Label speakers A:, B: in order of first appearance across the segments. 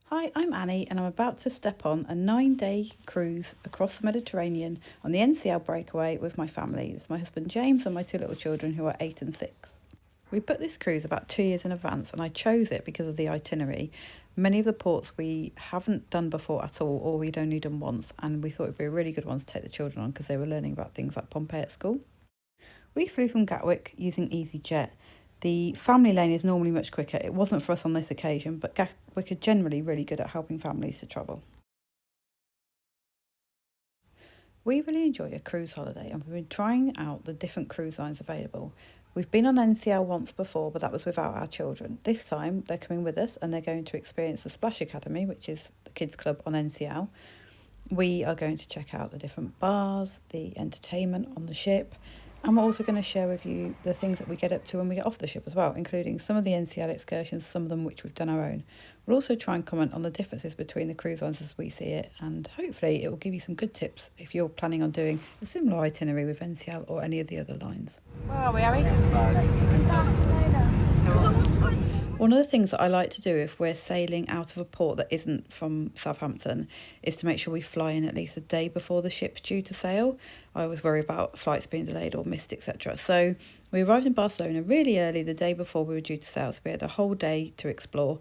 A: Hi, I'm Annie and I'm about to step on a 9-day cruise across the Mediterranean on the NCL Breakaway with my family. It's my husband James and my two little children who are 8 and 6. We booked this cruise about 2 years in advance and I chose it because of the itinerary. Many of the ports we haven't done before at all, or we'd only done once, and we thought it'd be a really good one to take the children on because they were learning about things like Pompeii at school. We flew from Gatwick using EasyJet. The family lane is normally much quicker. It wasn't for us on this occasion, but Gatwick are generally really good at helping families to travel. We really enjoy a cruise holiday and we've been trying out the different cruise lines available. We've been on NCL once before, but that was without our children. This time they're coming with us and they're going to experience the Splash Academy, which is the kids' club on NCL. We are going to check out the different bars, the entertainment on the ship, and we're also going to share with you the things that we get up to when we get off the ship as well, including some of the NCL excursions, some of them which we've done our own. We'll also try and comment on the differences between the cruise lines as we see it, and hopefully it will give you some good tips if you're planning on doing a similar itinerary with NCL or any of the other lines.
B: Where are we, Harry?
A: One of the things that I like to do if we're sailing out of a port that isn't from Southampton is to make sure we fly in at least a day before the ship's due to sail. I always worry about flights being delayed or missed, etc. So we arrived in Barcelona really early the day before we were due to sail, so we had a whole day to explore.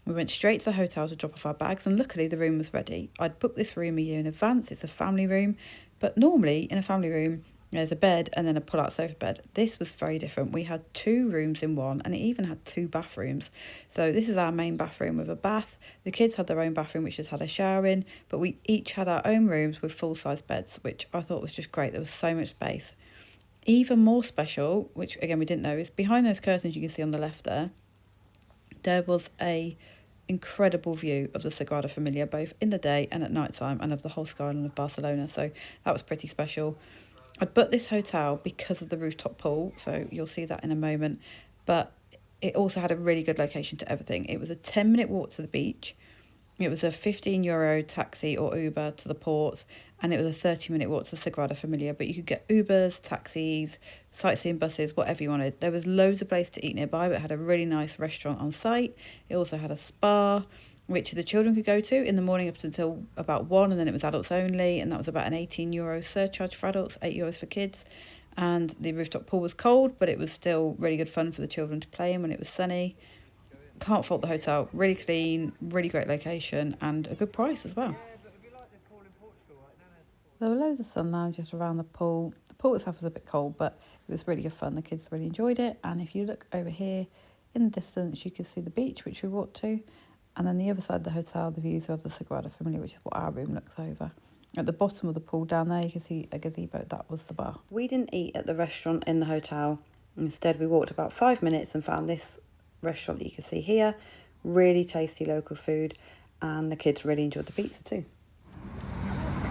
A: We went straight to the hotel to drop off our bags and luckily the room was ready. I'd booked this room a year in advance. It's a family room, but normally in a family room there's a bed and then a pull-out sofa bed. This was very different. We had 2 rooms in one and it even had 2 bathrooms. So this is our main bathroom with a bath. The kids had their own bathroom which just had a shower in, but we each had our own rooms with full-size beds, which I thought was just great. There was so much space. Even more special, which again we didn't know, is behind those curtains you can see on the left there was a incredible view of the Sagrada Familia both in the day and at night time and of the whole skyline of Barcelona, so that was pretty special. I booked this hotel because of the rooftop pool, so you'll see that in a moment, but it also had a really good location to everything. It was a 10-minute walk to the beach, it was a €15 taxi or Uber to the port, and it was a 30-minute walk to the Sagrada Familia, but you could get Ubers, taxis, sightseeing buses, whatever you wanted. There was loads of places to eat nearby, but it had a really nice restaurant on site. It also had a spa, which the children could go to in the morning up until about 1, and then it was adults only, and that was about an €18 surcharge for adults, €8 for kids. And the rooftop pool was cold, but it was still really good fun for the children to play in when it was sunny. Can't fault the hotel. Really clean, really great location, and a good price as well. There were loads of sun lounges around the pool. The pool itself was a bit cold, but it was really good fun. The kids really enjoyed it. And if you look over here in the distance, you can see the beach, which we walked to. And then the other side of the hotel, the views of the Sagrada Familia, which is what our room looks over. At the bottom of the pool down there, you can see a gazebo. That was the bar. We didn't eat at the restaurant in the hotel. Instead, we walked about 5 minutes and found this restaurant that you can see here. Really tasty local food. And the kids really enjoyed the pizza too.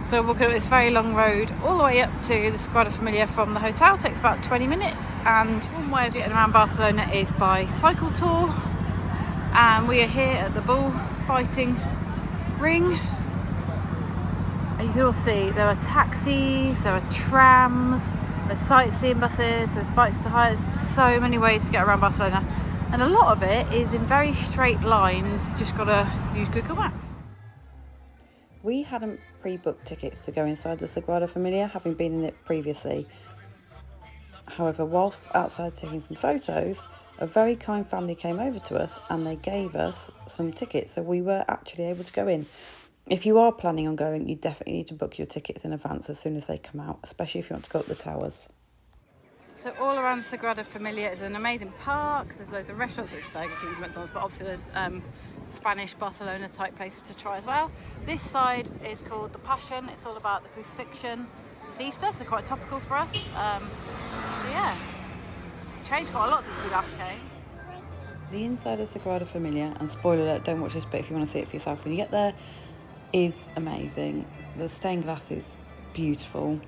A: So we're walking up this very long road all the way up to the Sagrada Familia from the hotel. It takes about 20 minutes. And one way of getting around Barcelona is by cycle tour. And we are here at the bullfighting ring. And you can all see there are taxis, there are trams, there's sightseeing buses, there's bikes to hire. There's so many ways to get around Barcelona. And a lot of it is in very straight lines. You just gotta use Google Maps. We hadn't pre-booked tickets to go inside the Sagrada Familia, having been in it previously. However, whilst outside taking some photos, a very kind family came over to us and they gave us some tickets, so we were actually able to go in. If you are planning on going, you definitely need to book your tickets in advance as soon as they come out, especially if you want to go up the towers. So all around the Sagrada Familia is an amazing park. There's loads of restaurants, there's Burger King's, McDonald's, but obviously there's Spanish Barcelona type places to try as well. This side is called the Passion. It's all about the crucifixion. It's Easter, so quite topical for us. So yeah, it's changed quite a lot since we last came. The inside of Sagrada Familia, and spoiler alert, don't watch this bit if you want to see it for yourself when you get there, is amazing. The stained glass is beautiful.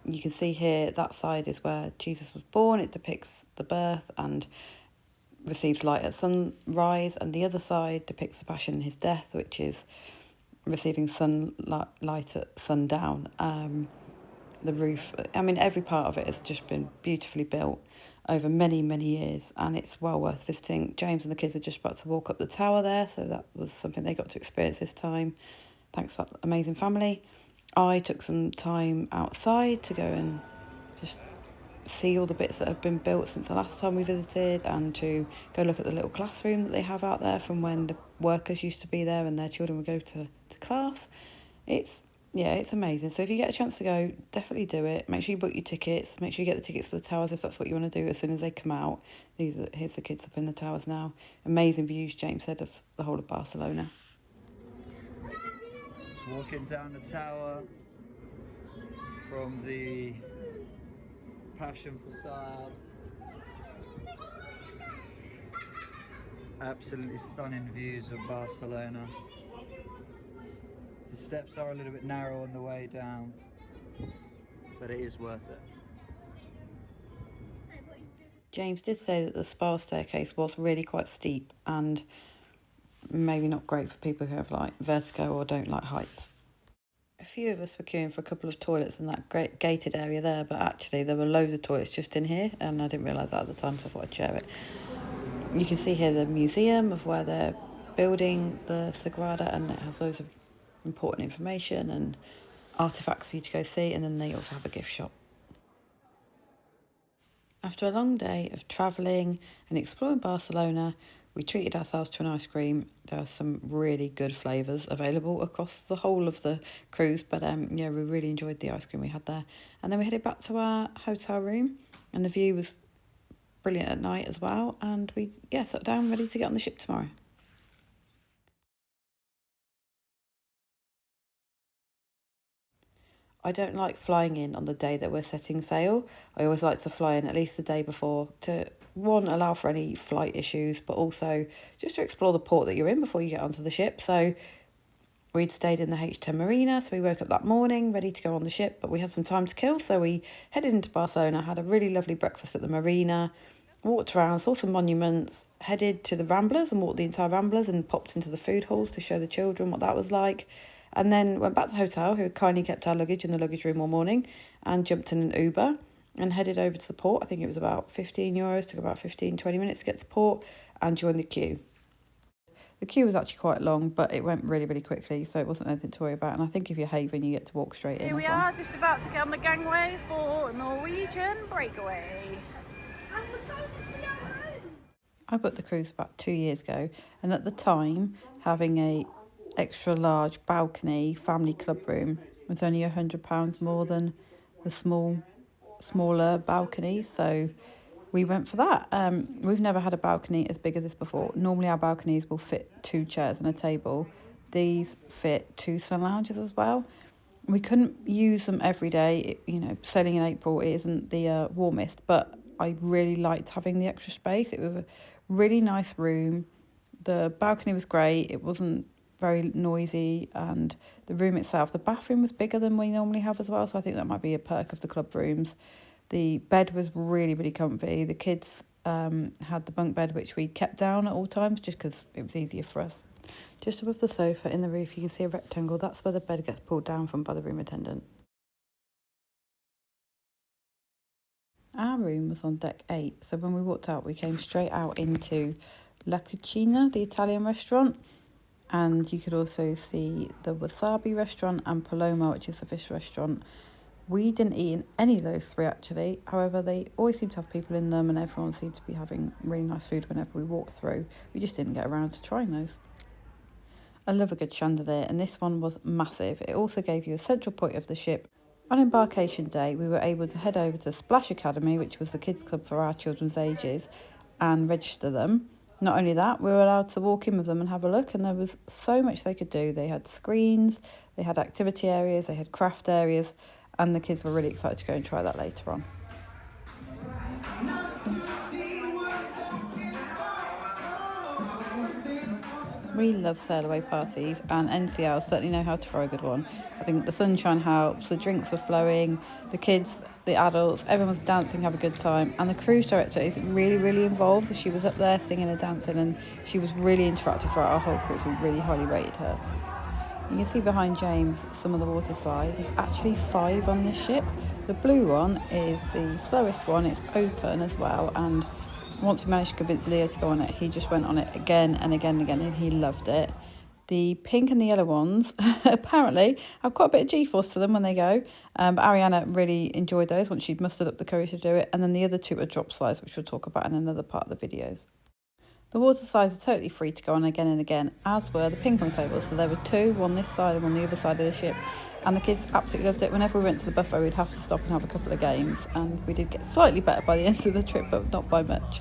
A: You can see here that side is where Jesus was born. It depicts the birth and receives light at sunrise, and the other side depicts the passion and his death, which is receiving sunlight at sundown. The roof, I mean, every part of it has just been beautifully built. over many, many years, and it's well worth visiting. James and the kids are just about to walk up the tower there, so that was something they got to experience this time, thanks to that amazing family. I took some time outside to go and just see all the bits that have been built since the last time we visited, and to go look at the little classroom that they have out there from when the workers used to be there and their children would go to class. It's amazing. So if you get a chance to go, definitely do it. Make sure you book your tickets. Make sure you get the tickets for the towers if that's what you want to do as soon as they come out. Here's the kids up in the towers now. Amazing views, James said, of the whole of Barcelona.
B: Just walking down the tower from the Passion facade. Absolutely stunning views of Barcelona. The steps are a little bit narrow on the way down, but it is worth it.
A: James did say that the spa staircase was really quite steep and maybe not great for people who have like vertigo or don't like heights. A few of us were queuing for a couple of toilets in that great gated area there, but actually there were loads of toilets just in here, and I didn't realise that at the time, so I thought I'd share it. You can see here the museum of where they're building the Sagrada, and it has loads of important information and artefacts for you to go see, and then they also have a gift shop. After a long day of travelling and exploring Barcelona, we treated ourselves to an ice cream. There are some really good flavours available across the whole of the cruise, but we really enjoyed the ice cream we had there. And then we headed back to our hotel room, and the view was brilliant at night as well, and we sat down ready to get on the ship tomorrow. I don't like flying in on the day that we're setting sail. I always like to fly in at least the day before to, one, allow for any flight issues, but also just to explore the port that you're in before you get onto the ship. So we'd stayed in the H10 Marina, so we woke up that morning ready to go on the ship, but we had some time to kill, so we headed into Barcelona, had a really lovely breakfast at the Marina, walked around, saw some monuments, headed to the Ramblers and walked the entire Ramblers and popped into the food halls to show the children what that was like. And then went back to the hotel, who had kindly kept our luggage in the luggage room all morning, and jumped in an Uber and headed over to the port. I think it was about €15, took about 15-20 minutes to get to port, and joined the queue. The queue was actually quite long, but it went really, really quickly, so it wasn't anything to worry about. And I think if you're Haven, you get to walk straight in.
C: Here we are, just about to get on the gangway for Norwegian Breakaway.
A: I booked the cruise about 2 years ago, and at the time, having a extra large balcony family club room was only £100 more than the smaller balconies, so we went for that. We've never had a balcony as big as this before. Normally our balconies will fit 2 chairs and a table. These fit 2 sun lounges as well. We couldn't use them every day. Sailing in April, it isn't the warmest, but I really liked having the extra space. It was a really nice room. The balcony was great. It wasn't very noisy, and the room itself, the bathroom was bigger than we normally have as well, so I think that might be a perk of the club rooms. The bed was really, really comfy. The kids had the bunk bed, which we kept down at all times just because it was easier for us. Just above the sofa in the roof, you can see a rectangle. That's where the bed gets pulled down from by the room attendant. Our room was on deck 8, so when we walked out, we came straight out into La Cucina, the Italian restaurant. And you could also see the Wasabi restaurant and Paloma, which is the fish restaurant. We didn't eat in any of those 3 actually. However, they always seem to have people in them, and everyone seemed to be having really nice food whenever we walked through. We just didn't get around to trying those. I love a good chandelier, and this one was massive. It also gave you a central point of the ship. On embarkation day, we were able to head over to Splash Academy, which was the kids club for our children's ages, and register them. Not only that, we were allowed to walk in with them and have a look, and there was so much they could do. They had screens, they had activity areas, they had craft areas, and the kids were really excited to go and try that later on. We love sail away parties, and NCL certainly know how to throw a good one. I think the sunshine helps, the drinks were flowing, the kids, the adults, everyone was dancing, have a good time. And the cruise director is really, really involved. She was up there singing and dancing, and she was really interactive throughout our whole cruise. We really highly rated her. You can see behind James some of the water slides. There's actually 5 on this ship, The blue one is the slowest one. It's open as well, and once we managed to convince Leo to go on it, he just went on it again and again and again, and he loved it. The pink and the yellow ones apparently have quite a bit of G-force to them when they go, but Ariana really enjoyed those once she'd mustered up the courage to do it. And then the other two are drop slides, which we'll talk about in another part of the videos. The water slides are totally free to go on again and again, as were the ping pong tables. So there were two, one this side and one the other side of the ship, and the kids absolutely loved it. Whenever we went to the buffet, we'd have to stop and have a couple of games, and we did get slightly better by the end of the trip, but not by much.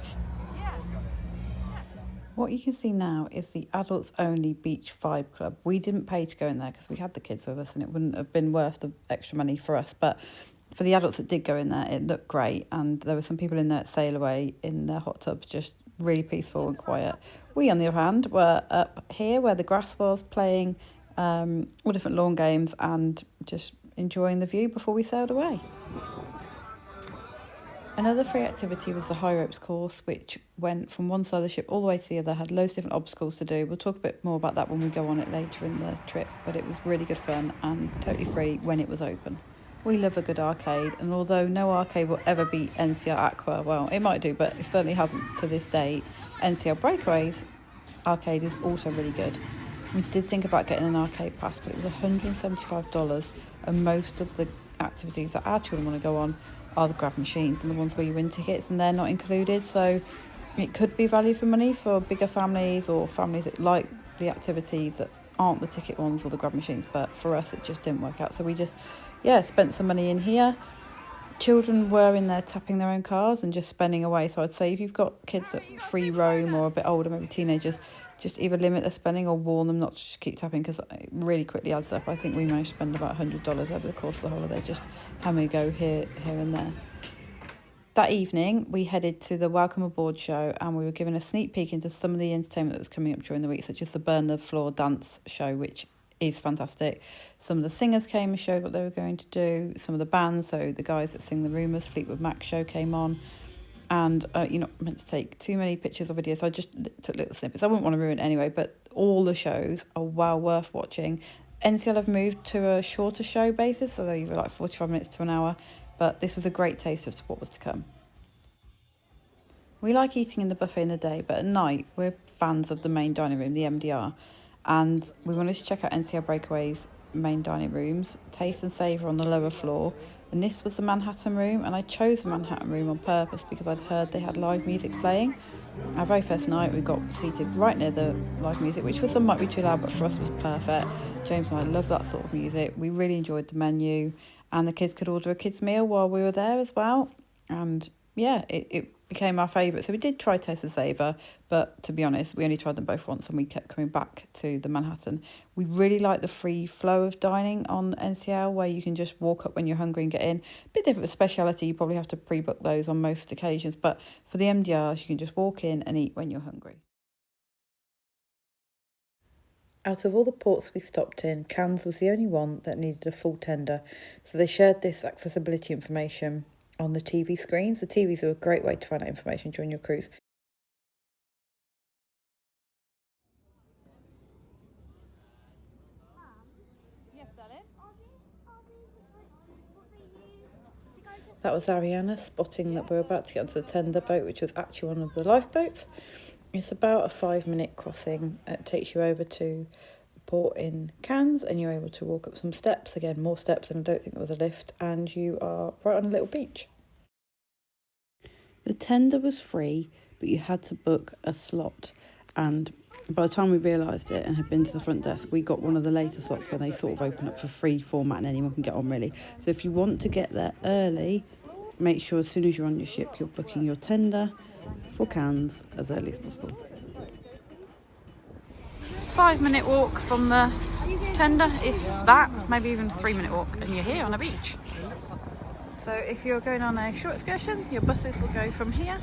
A: What you can see now is the adults only Beach Vibe Club. We didn't pay to go in there because we had the kids with us and it wouldn't have been worth the extra money for us. But for the adults that did go in there, it looked great. And there were some people in there at Sail Away in their hot tubs, just really peaceful and quiet. We, on the other hand, were up here where the grass was, playing all different lawn games and just enjoying the view before we sailed away. Another free activity was the high ropes course, which went from one side of the ship all the way to the other, had loads of different obstacles to do. We'll talk a bit more about that when we go on it later in the trip, but it was really good fun and totally free when it was open. We love a good arcade, and although no arcade will ever beat NCL Aqua, well, it might do, but it certainly hasn't to this date, NCL Breakaway's arcade is also really good. We did think about getting an arcade pass, but it was $175, and most of the activities that our children want to go on are the grab machines and the ones where you win tickets, and they're not included. So it could be value for money for bigger families or families that like the activities that aren't the ticket ones or the grab machines, but for us it just didn't work out. So we just spent some money in here. Children were in there tapping their own cars and just spending away. So I'd say if you've got kids that free roam or a bit older, maybe teenagers, just either limit their spending or warn them not to just keep tapping, because it really quickly adds up. I think we managed to spend about $100 over the course of the holiday, just having a go here and there. That evening, we headed to the Welcome Aboard show, and we were given a sneak peek into some of the entertainment that was coming up during the week, such as the Burn the Floor dance show, which is fantastic. Some of the singers came and showed what they were going to do. Some of the bands, so the guys that sing the Rumours, Fleetwood Mac show came on. And you're not meant to take too many pictures or videos, so I just took little snippets. I wouldn't want to ruin it anyway, but all the shows are well worth watching. NCL have moved to a shorter show basis, so they're either like 45 minutes to an hour, but this was a great taste as to what was to come. We like eating in the buffet in the day, but at night we're fans of the main dining room, the MDR, and we wanted to check out NCL Breakaway's main dining rooms, taste and savour on the lower floor. And this was the Manhattan room, and I chose the Manhattan room on purpose because I'd heard they had live music playing. Our very first night we got seated right near the live music, which for some might be too loud, but for us was perfect. James and I love that sort of music. We really enjoyed the menu, and the kids could order a kids meal while we were there as well. And yeah, it became our favourite. So we did try Taste and Savour, but to be honest, we only tried them both once and we kept coming back to the Manhattan. We really like the free flow of dining on NCL, where you can just walk up when you're hungry and get in. A bit different speciality, you probably have to pre-book those on most occasions, but for the MDRs, you can just walk in and eat when you're hungry. Out of all the ports we stopped in, Cannes was the only one that needed a full tender, so they shared this accessibility information on the TV screens. The TVs are a great way to find out information during your cruise.
C: Yes, darling.
A: That was Ariana spotting that we were about to get onto the tender boat, which was actually one of the lifeboats. It's about a 5-minute crossing. It takes you over to the port in Cannes, and you're able to walk up some steps. Again, more steps, and I don't think there was a lift, and you are right on a little beach. The tender was free, but you had to book a slot, and by the time we realised it and had been to the front desk, we got one of the later slots where they sort of open up for free format and anyone can get on, really. So if you want to get there early, make sure as soon as you're on your ship you're booking your tender for Cannes as early as possible.
C: 5-minute walk from the tender, if that, maybe even a 3-minute walk, and you're here on a beach. So if you're going on a short excursion, your buses will go from here.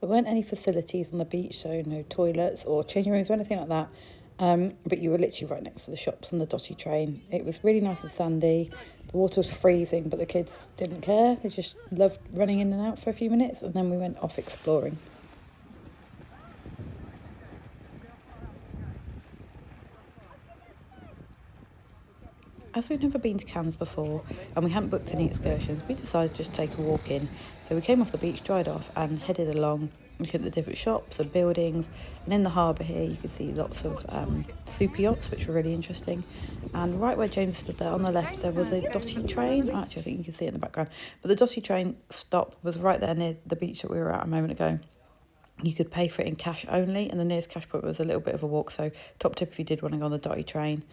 A: There weren't any facilities on the beach, so no toilets or changing rooms or anything like that. But you were literally right next to the shops and the dotty train. It was really nice and sandy. The water was freezing, but the kids didn't care. They just loved running in and out for a few minutes, and then we went off exploring. as we've never been to Cannes before and we hadn't booked any excursions, we decided to just take a walk in. So we came off the beach, dried off and headed along, looking at the different shops and buildings. And in the harbour here you can see lots of super yachts, which were really interesting. And right where James stood there on the left, there was a dotty train. Actually, I think you can see it in the background. But the dotty train stop was right there near the beach that we were at a moment ago. You could pay for it in cash only, and the nearest cash point was a little bit of a walk, so top tip if you did want to go on the dotty train.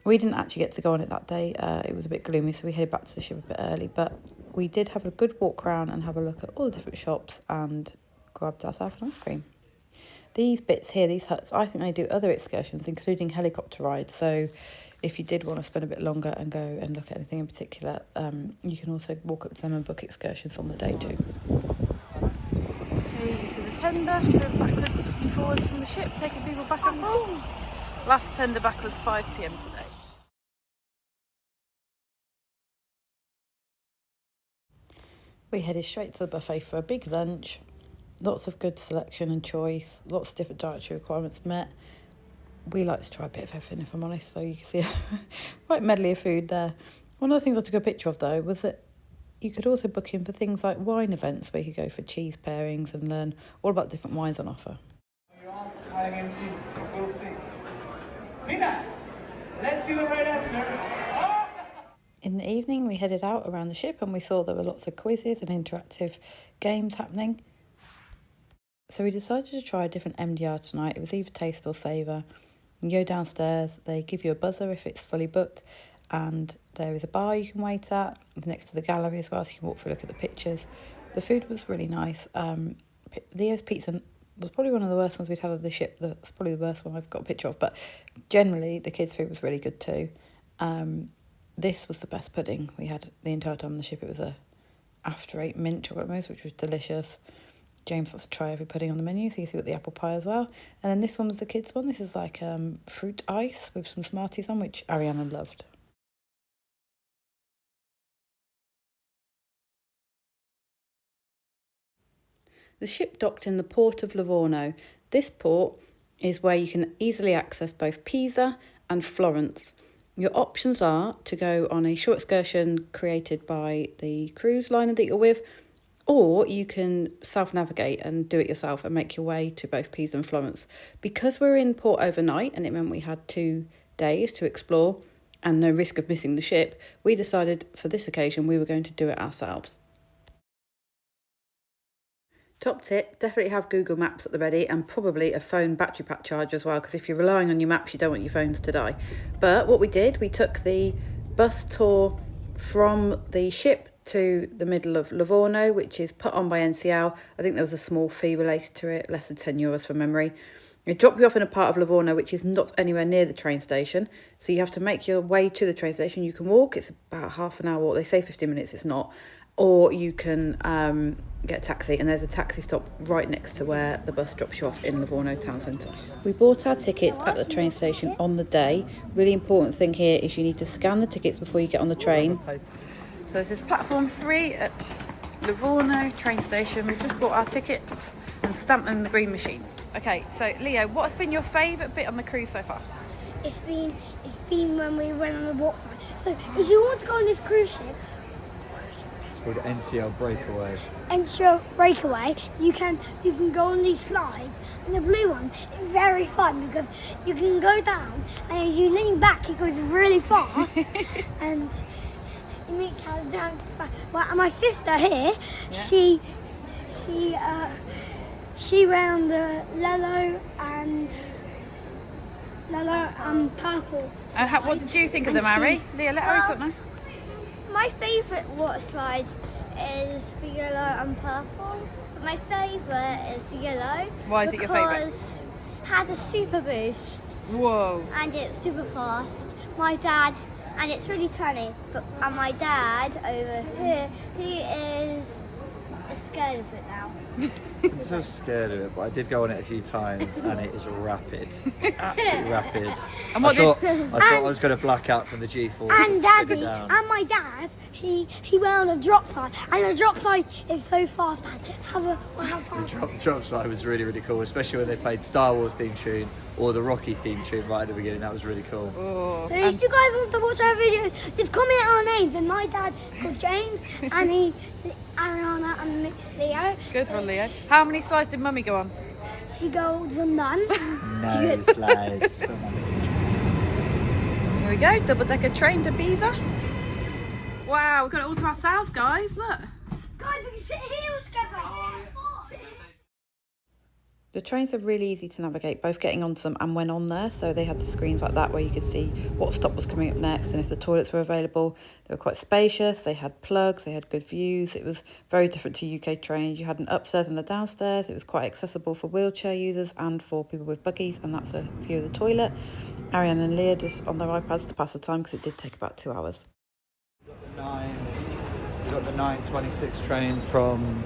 A: We didn't actually get to go on it that day. It was a bit gloomy, so we headed back to the ship a bit early, but we did have a good walk around and have a look at all the different shops and grabbed ourselves an ice cream. These bits here, these huts, I think they do other excursions, including helicopter rides, so if you did want to spend a bit longer and go and look at anything in particular, you can also walk up to them and book excursions on the day too.
C: Okay, you can see the tender going backwards and forwards from the ship, taking people back and forth. Last tender back was 5 PM today.
A: We headed straight to the buffet for a big lunch. Lots of good selection and choice, lots of different dietary requirements met. We like to try a bit of everything, if I'm honest, so you can see a right medley of food there. One of the things I took a picture of though was that you could also book in for things like wine events where you could go for cheese pairings and learn all about different wines on offer.
D: Tina, let's see the right answer.
A: In the evening we headed out around the ship and we saw there were lots of quizzes and interactive games happening. So we decided to try a different MDR tonight. It was either taste or savour. You go downstairs, they give you a buzzer if it's fully booked, and there is a bar you can wait at. It's next to the gallery as well, so you can walk through, look at the pictures. The food was really nice. Leo's pizza was probably one of the worst ones we'd had on the ship. That's probably the worst one I've got a picture of, but generally the kids' food was really good too. This was the best pudding we had the entire time on the ship. It was a after 8 mint chocolate mousse, which was delicious. James loves to try every pudding on the menu, so you see got the apple pie as well. And then this one was the kids' one. This is like fruit ice with some Smarties on, which Ariana loved. The ship docked in the port of Livorno. This port is where you can easily access both Pisa and Florence. Your options are to go on a short excursion created by the cruise liner that you're with, or you can self-navigate and do it yourself and make your way to both Pisa and Florence. Because we're in port overnight and it meant we had 2 days to explore and no risk of missing the ship, we decided for this occasion we were going to do it ourselves. Top tip, definitely have Google Maps at the ready and probably a phone battery pack charger as well, because if you're relying on your maps you don't want your phones to die. But what we did, we took the bus tour from the ship to the middle of Livorno, which is put on by NCL. I think there was a small fee related to it, less than €10 from memory. They drop you off in a part of Livorno which is not anywhere near the train station, so you have to make your way to the train station. You can walk, it's about half an hour walk, they say 15 minutes, it's not. Or you can get a taxi, and there's a taxi stop right next to where the bus drops you off in Livorno town centre. We bought our tickets at the train station on the day. Really important thing here is you need to scan the tickets before you get on the train.
C: So this is platform 3 at Livorno train station. We've just bought our tickets and stamped them in the green machines. Okay, so Leo, what has been your favourite bit on the cruise so far?
E: It's been when we went on the walk side. So if you want to go on this cruise ship,
B: It's called NCL BREAKAWay.
E: NCL BREAKAWay, you can go on these slides, and the blue one is very fun because you can go down and as you lean back it goes really fast and you meet down. Well, my sister here, she ran the Lello and purple.
C: What did you think of them, Ari? Leah, let Ari talk now.
E: My favourite water slides is the yellow and purple. But my favourite is the yellow.
C: Why is it your favourite?
E: Because it has a super boost
C: Whoa.
E: and it's super fast. My dad, and it's really tiny, and my dad over here, he is scared of it now.
B: I'm so scared of it, but I did go on it a few times, and it is rapid, absolutely rapid.
C: And what
B: I thought I was going to black out from the G4.
E: And Daddy, and my dad, he went on a drop slide, and the drop slide is so fast. Dad, how fast?
B: The drop slide was really, really cool, especially when they played Star Wars theme tune or the Rocky theme tune right at the beginning. That was really cool.
C: Oh,
E: So if you guys want to watch our videos, just comment our names. And my dad called James, and Ariana and Leo.
C: good one, Leo. How many slides did Mummy go on?
E: She goes on none.
B: No slides.
C: Here we go, double-decker train to Pisa. Wow, we've got it all to ourselves, guys. Look.
E: Guys, we can sit here all together.
A: The trains are really easy to navigate, both getting onto them and when on there. So they had the screens like that where you could see what stop was coming up next and if the toilets were available. They were quite spacious, they had plugs, they had good views. It was very different to UK trains. You had an upstairs and a downstairs. It was quite accessible for wheelchair users and for people with buggies, and that's a view of the toilet. Ariane and Leah just on their iPads to pass the time because it did take about 2 hours.
B: We got the 9:26 train from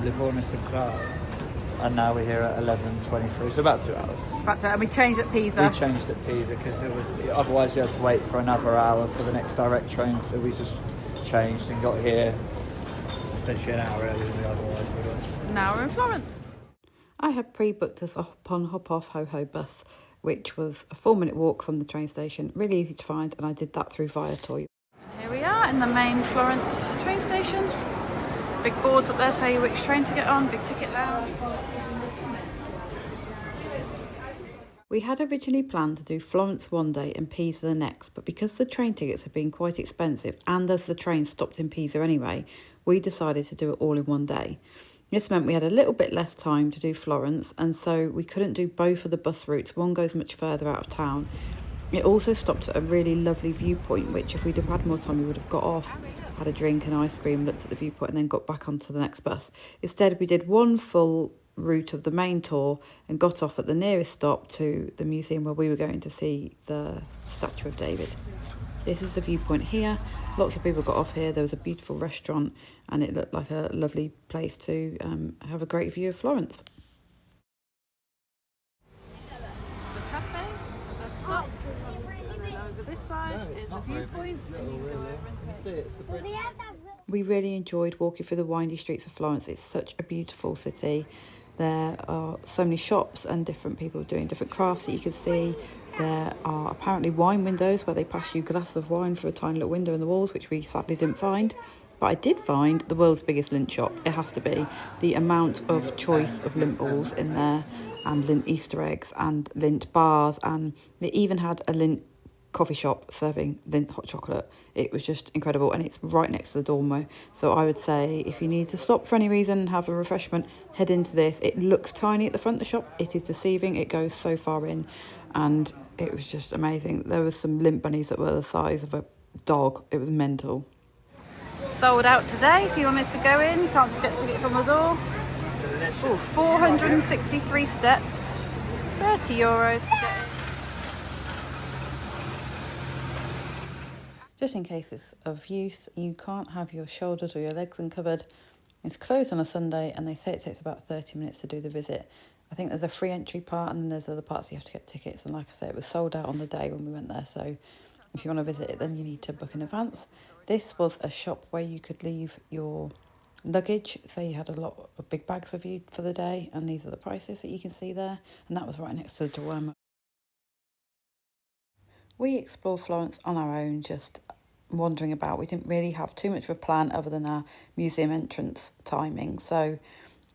B: Livorno to Prague, and now we're here at 11:23, so about 2 hours.
C: And we changed at Pisa.
B: We changed at Pisa because otherwise we had to wait for another hour for the next direct train, so we just changed and got here essentially an hour earlier than we otherwise would have.
C: Now we're in Florence.
A: I had pre-booked us on hop-off ho-ho bus, which was a 4-minute walk from the train station, really easy to find, and I did that through Viator.
C: Here we are in the main Florence train station. Big boards up there tell you which train to get on, big ticket lounge.
A: We had originally planned to do Florence one day and Pisa the next, but because the train tickets had been quite expensive and as the train stopped in Pisa anyway, we decided to do it all in one day. This meant we had a little bit less time to do Florence, and so we couldn't do both of the bus routes. One goes much further out of town. It also stopped at a really lovely viewpoint, which if we'd have had more time we would have got off, had a drink and ice cream, looked at the viewpoint and then got back onto the next bus. Instead we did one full route of the main tour and got off at the nearest stop to the museum where we were going to see the statue of David. This is the viewpoint here. Lots of people got off here. There was a beautiful restaurant and it looked like a lovely place to have a great view of Florence.
C: The cafe, the stop. Over this side is the viewpoint, and you can go over into
B: It's the bridge.
A: We really enjoyed walking through the windy streets of Florence. It's such a beautiful city. There are so many shops and different people doing different crafts that you can see. There are apparently wine windows where they pass you glasses of wine through a tiny little window in the walls, which we sadly didn't find. But I did find the world's biggest lint shop. It has to be. The amount of choice of lint balls in there and lint Easter eggs and lint bars, and they even had a lint coffee shop serving lint hot chocolate. It was just incredible, and it's right next to the Duomo. So I would say if you need to stop for any reason and have a refreshment, head into this. It looks tiny at the front of the shop. It is deceiving. It goes so far in, and it was just amazing. There was some lint bunnies that were the size of a dog. It was mental.
C: Sold out today. If you wanted to go in, you can't just get tickets on the door. Oh, 463 steps, €30 to get in.
A: Just in case it's of use, you can't have your shoulders or your legs uncovered. It's closed on a Sunday and they say it takes about 30 minutes to do the visit. I think there's a free entry part and then there's other parts you have to get tickets, and like I say, it was sold out on the day when we went there, so if you want to visit it then you need to book in advance. This was a shop where you could leave your luggage, so you had a lot of big bags with you for the day, and these are the prices that you can see there, and that was right next to the Duomo. We explored Florence on our own, just wandering about. We didn't really have too much of a plan other than our museum entrance timing, so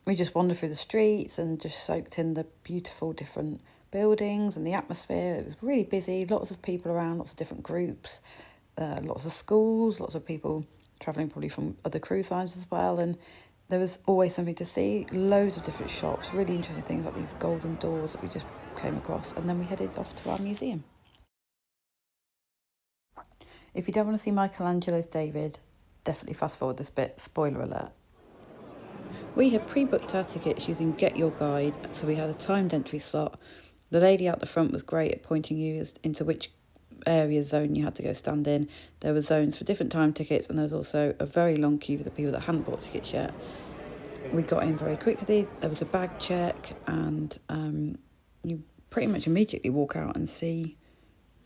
A: we just wandered through the streets and just soaked in the beautiful different buildings and the atmosphere. It was really busy, lots of people around, lots of different groups, lots of schools, lots of people travelling probably from other cruise lines as well, and there was always something to see, loads of different shops, really interesting things like these golden doors that we just came across, and then we headed off to our museum. If you don't want to see Michelangelo's David, definitely fast forward this bit, spoiler alert. We had pre-booked our tickets using Get Your guide, so we had a timed entry slot. The lady out the front was great at pointing you into which area zone you had to go stand in. There were zones for different time tickets, and there was also a very long queue for the people that hadn't bought tickets yet. We got in very quickly. There was a bag check, and you pretty much immediately walk out and see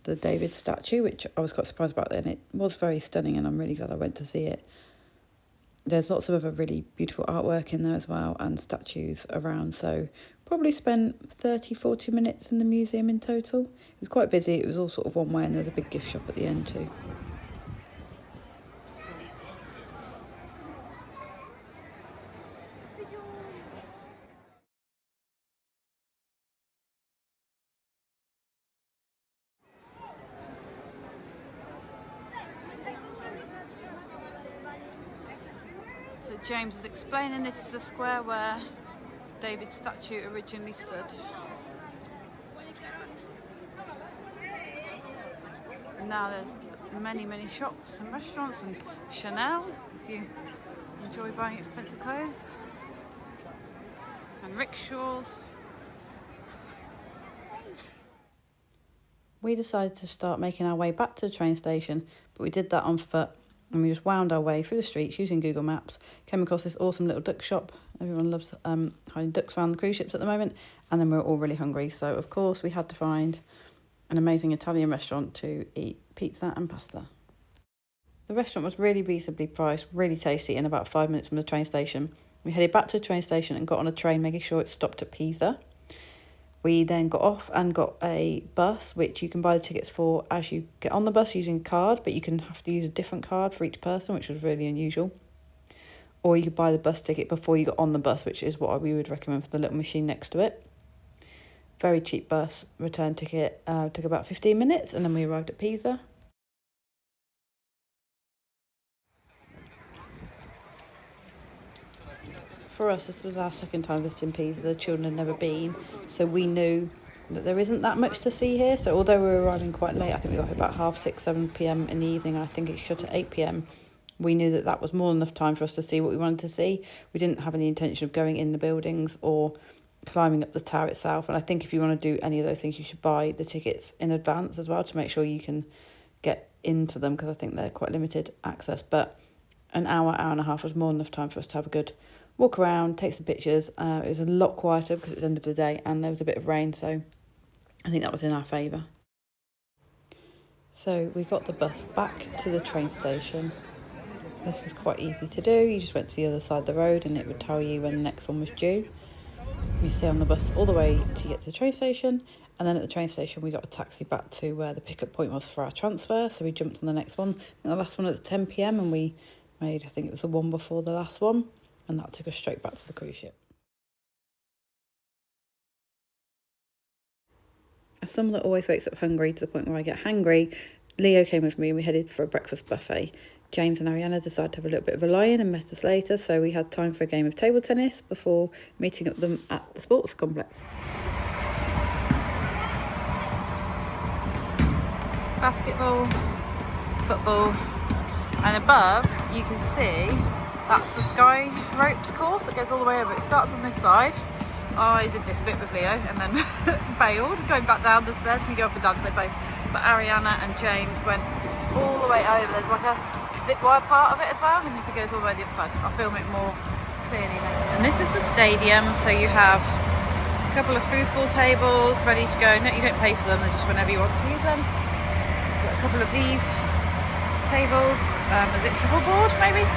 A: the David statue, which I was quite surprised about then. It was very stunning, and I'm really glad I went to see it. There's lots of other really beautiful artwork in there as well, and statues around, so probably spent 30-40 minutes in the museum in total. It was quite busy. It was all sort of one way, and there was a big gift shop at the end too.
C: So James is explaining this is the square where David's statue originally stood. And now there's many shops and restaurants and Chanel, if you enjoy buying expensive clothes, and rickshaws.
A: We decided to start making our way back to the train station, but we did that on foot, and we just wound our way through the streets using Google Maps, came across this awesome little duck shop. Everyone loves hiding ducks around the cruise ships at the moment, and then we were all really hungry, so of course we had to find an amazing Italian restaurant to eat pizza and pasta. The restaurant was really reasonably priced, really tasty, in about 5 minutes from the train station. We headed back to the train station and got on a train, making sure it stopped at Pisa. We then got off and got a bus, which you can buy the tickets for as you get on the bus using a card, but you can have to use a different card for each person, which was really unusual. Or you could buy the bus ticket before you got on the bus, which is what we would recommend for the little machine next to it. Very cheap bus. Return ticket took about 15 minutes, and then we arrived at Pisa. For us, this was our second time visiting Pisa. The children had never been, so we knew that there isn't that much to see here. So although we were arriving quite late, I think we got here about 6:30, 7 p.m. in the evening, and I think it shut at 8 p.m. We knew that that was more than enough time for us to see what we wanted to see. We didn't have any intention of going in the buildings or climbing up the tower itself. And I think if you want to do any of those things, you should buy the tickets in advance as well to make sure you can get into them, because I think they're quite limited access. But an hour and a half was more than enough time for us to have a good walk around, take some pictures. It was a lot quieter because it was the end of the day and there was a bit of rain, so I think that was in our favour. So we got the bus back to the train station. This was quite easy to do. You just went to the other side of the road and it would tell you when the next one was due. You stay on the bus all the way to get to the train station, and then at the train station we got a taxi back to where the pickup point was for our transfer, so we jumped on the next one. And the last one was at 10 p.m. and we made, I think it was the one before the last one, and that took us straight back to the cruise ship. As someone that always wakes up hungry to the point where I get hangry, Leo came with me and we headed for a breakfast buffet. James and Ariana decided to have a little bit of a lie-in and met us later, so we had time for a game of table tennis before meeting up them at the sports complex.
C: Basketball, football, and above you can see that's the sky ropes course that goes all the way over. It starts on this side. I did this bit with Leo and then bailed, going back down the stairs. You go up and down the same place. But Ariana and James went all the way over. There's like a zip wire part of it as well, and if it goes all the way to the other side, I'll film it more clearly later. And this is the stadium, so you have a couple of foosball tables ready to go. No, you don't pay for them, they're just whenever you want to use them. Got a couple of these tables, is it shuffleboard maybe?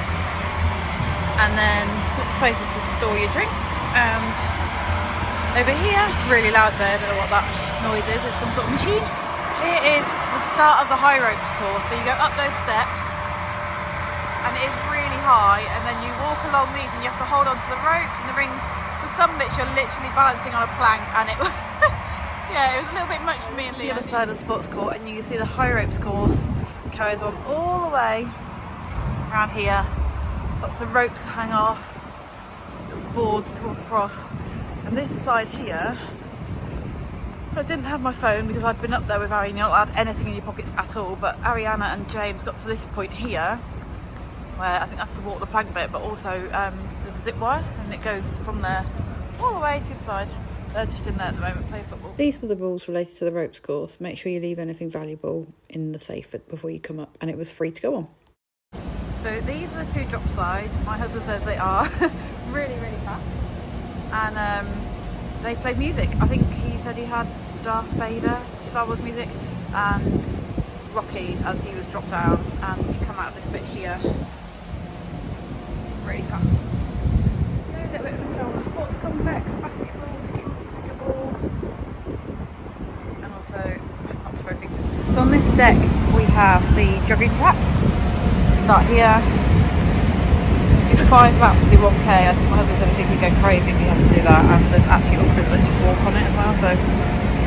C: And then lots of places to store your drinks. And over here, it's really loud there, I don't know what that noise is, it's some sort of machine. Here is the start of the high ropes course, so you go up those steps and it is really high, and then you walk along these and you have to hold on to the ropes and the rings. For some bits you're literally balancing on a plank, and it was yeah, it was a little bit much for me and Leo. The other side of the sports court, and you can see the high ropes course carries on all the way around here. Lots of ropes to hang off, little boards to walk across. And this side here, I didn't have my phone because I've been up there with Ari, and you're not allowed anything in your pockets at all, but Ariana and James got to this point here, where I think that's the walk the plank bit, but also there's a zip wire, and it goes from there all the way to the side. They're just in there at the moment playing football.
A: These were the rules related to the ropes course. Make sure you leave anything valuable in the safe before you come up, and it was free to go on.
C: So these are the two drop slides. My husband says they are really, really fast. And they played music. I think he said he had Darth Vader, Star Wars music, and Rocky as he was dropped down. And you come out of this bit here really fast. A little bit of info on the sports complex, basketball, pickleball, and also lots of other things. So on this deck we have the jogging track. Start here, do 5 laps to do 1k. I think my husband said I think he'd go crazy if he had to do that, and there's actually lots of people that just walk on it as well, so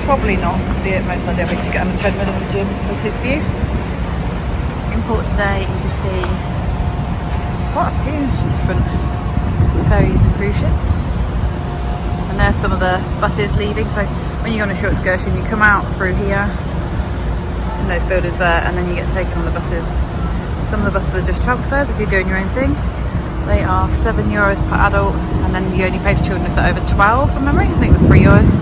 C: probably not the most ideal. We just get on the treadmill in the gym as his view. In port today you can see quite a few different ferries and cruise ships, and there's some of the buses leaving. So when you go on a short excursion you come out through here in those buildings there, and then you get taken on the buses. Some of the buses are just transfers if you're doing your own thing. They are €7 per adult, and then you only pay for children if they're over 12 from memory. I think it was €3,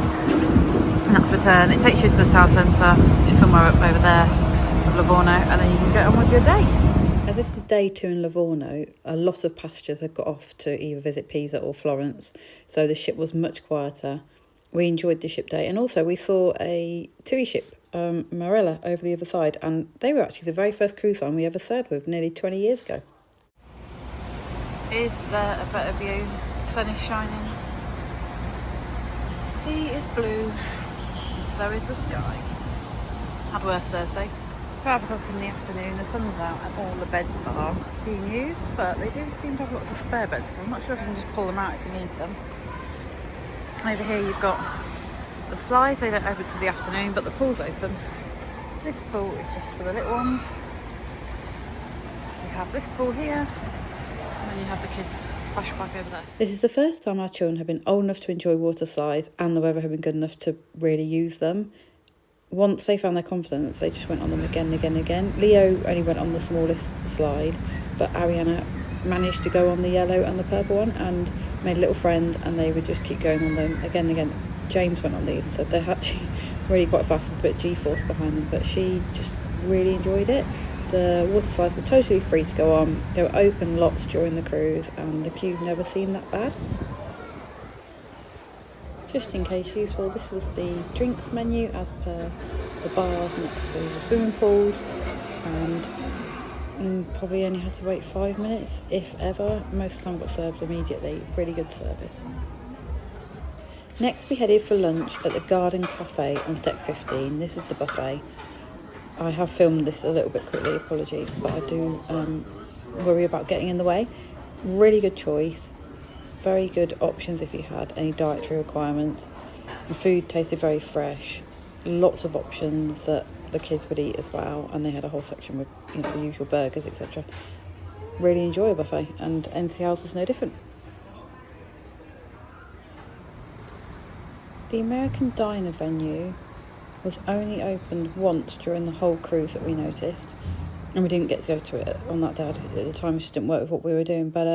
C: and that's return. It takes you to the town centre, which is somewhere up over there of Livorno, and then you can get on with your day. As this is day 2 in Livorno, a lot of passengers had got off to either visit Pisa or Florence, so the ship was much quieter. We enjoyed the ship day, and also we saw a TUI ship, Marella, over the other side, and they were actually the very first cruise line we ever sailed with nearly 20 years ago. Is there a better view? The sun is shining, the sea is blue, and so is the sky. Had worse Thursdays. 12 o'clock in the afternoon, the sun's out and all the beds are being used, but they do seem to have lots of spare beds, so I'm not sure if you can just pull them out if you need them. Over here you've got the slides, they don't open till the afternoon, but the pool's open. This pool is just for the little ones. So you have this pool here, and then you have the kids' splash park over there. This is the first time our children have been old enough to enjoy water slides, and the weather had been good enough to really use them. Once they found their confidence, they just went on them again and again and again. Leo only went on the smallest slide, but Ariana managed to go on the yellow and the purple one and made a little friend, and they would just keep going on them again and again. James went on these and said they're actually really quite fast with a bit of G-force behind them, but she just really enjoyed it. The water slides were totally free to go on. They were open lots during the cruise, and the queues never seemed that bad. Just in case useful, this was the drinks menu as per the bars next to the swimming pools, and probably only had to wait 5 minutes, if ever. Most of the time got served immediately. Really good service. Next we headed for lunch at the Garden Cafe on deck 15. This is the buffet. I have filmed this a little bit quickly, apologies, but I do worry about getting in the way. Really good choice. Very good options if you had any dietary requirements. The food tasted very fresh. Lots of options that the kids would eat as well, and they had a whole section with the usual burgers, etc. Really enjoy a buffet, and NCL's was no different. The American Diner venue was only opened once during the whole cruise that we noticed, and we didn't get to go to it on that day. At the time it just didn't work with what we were doing, but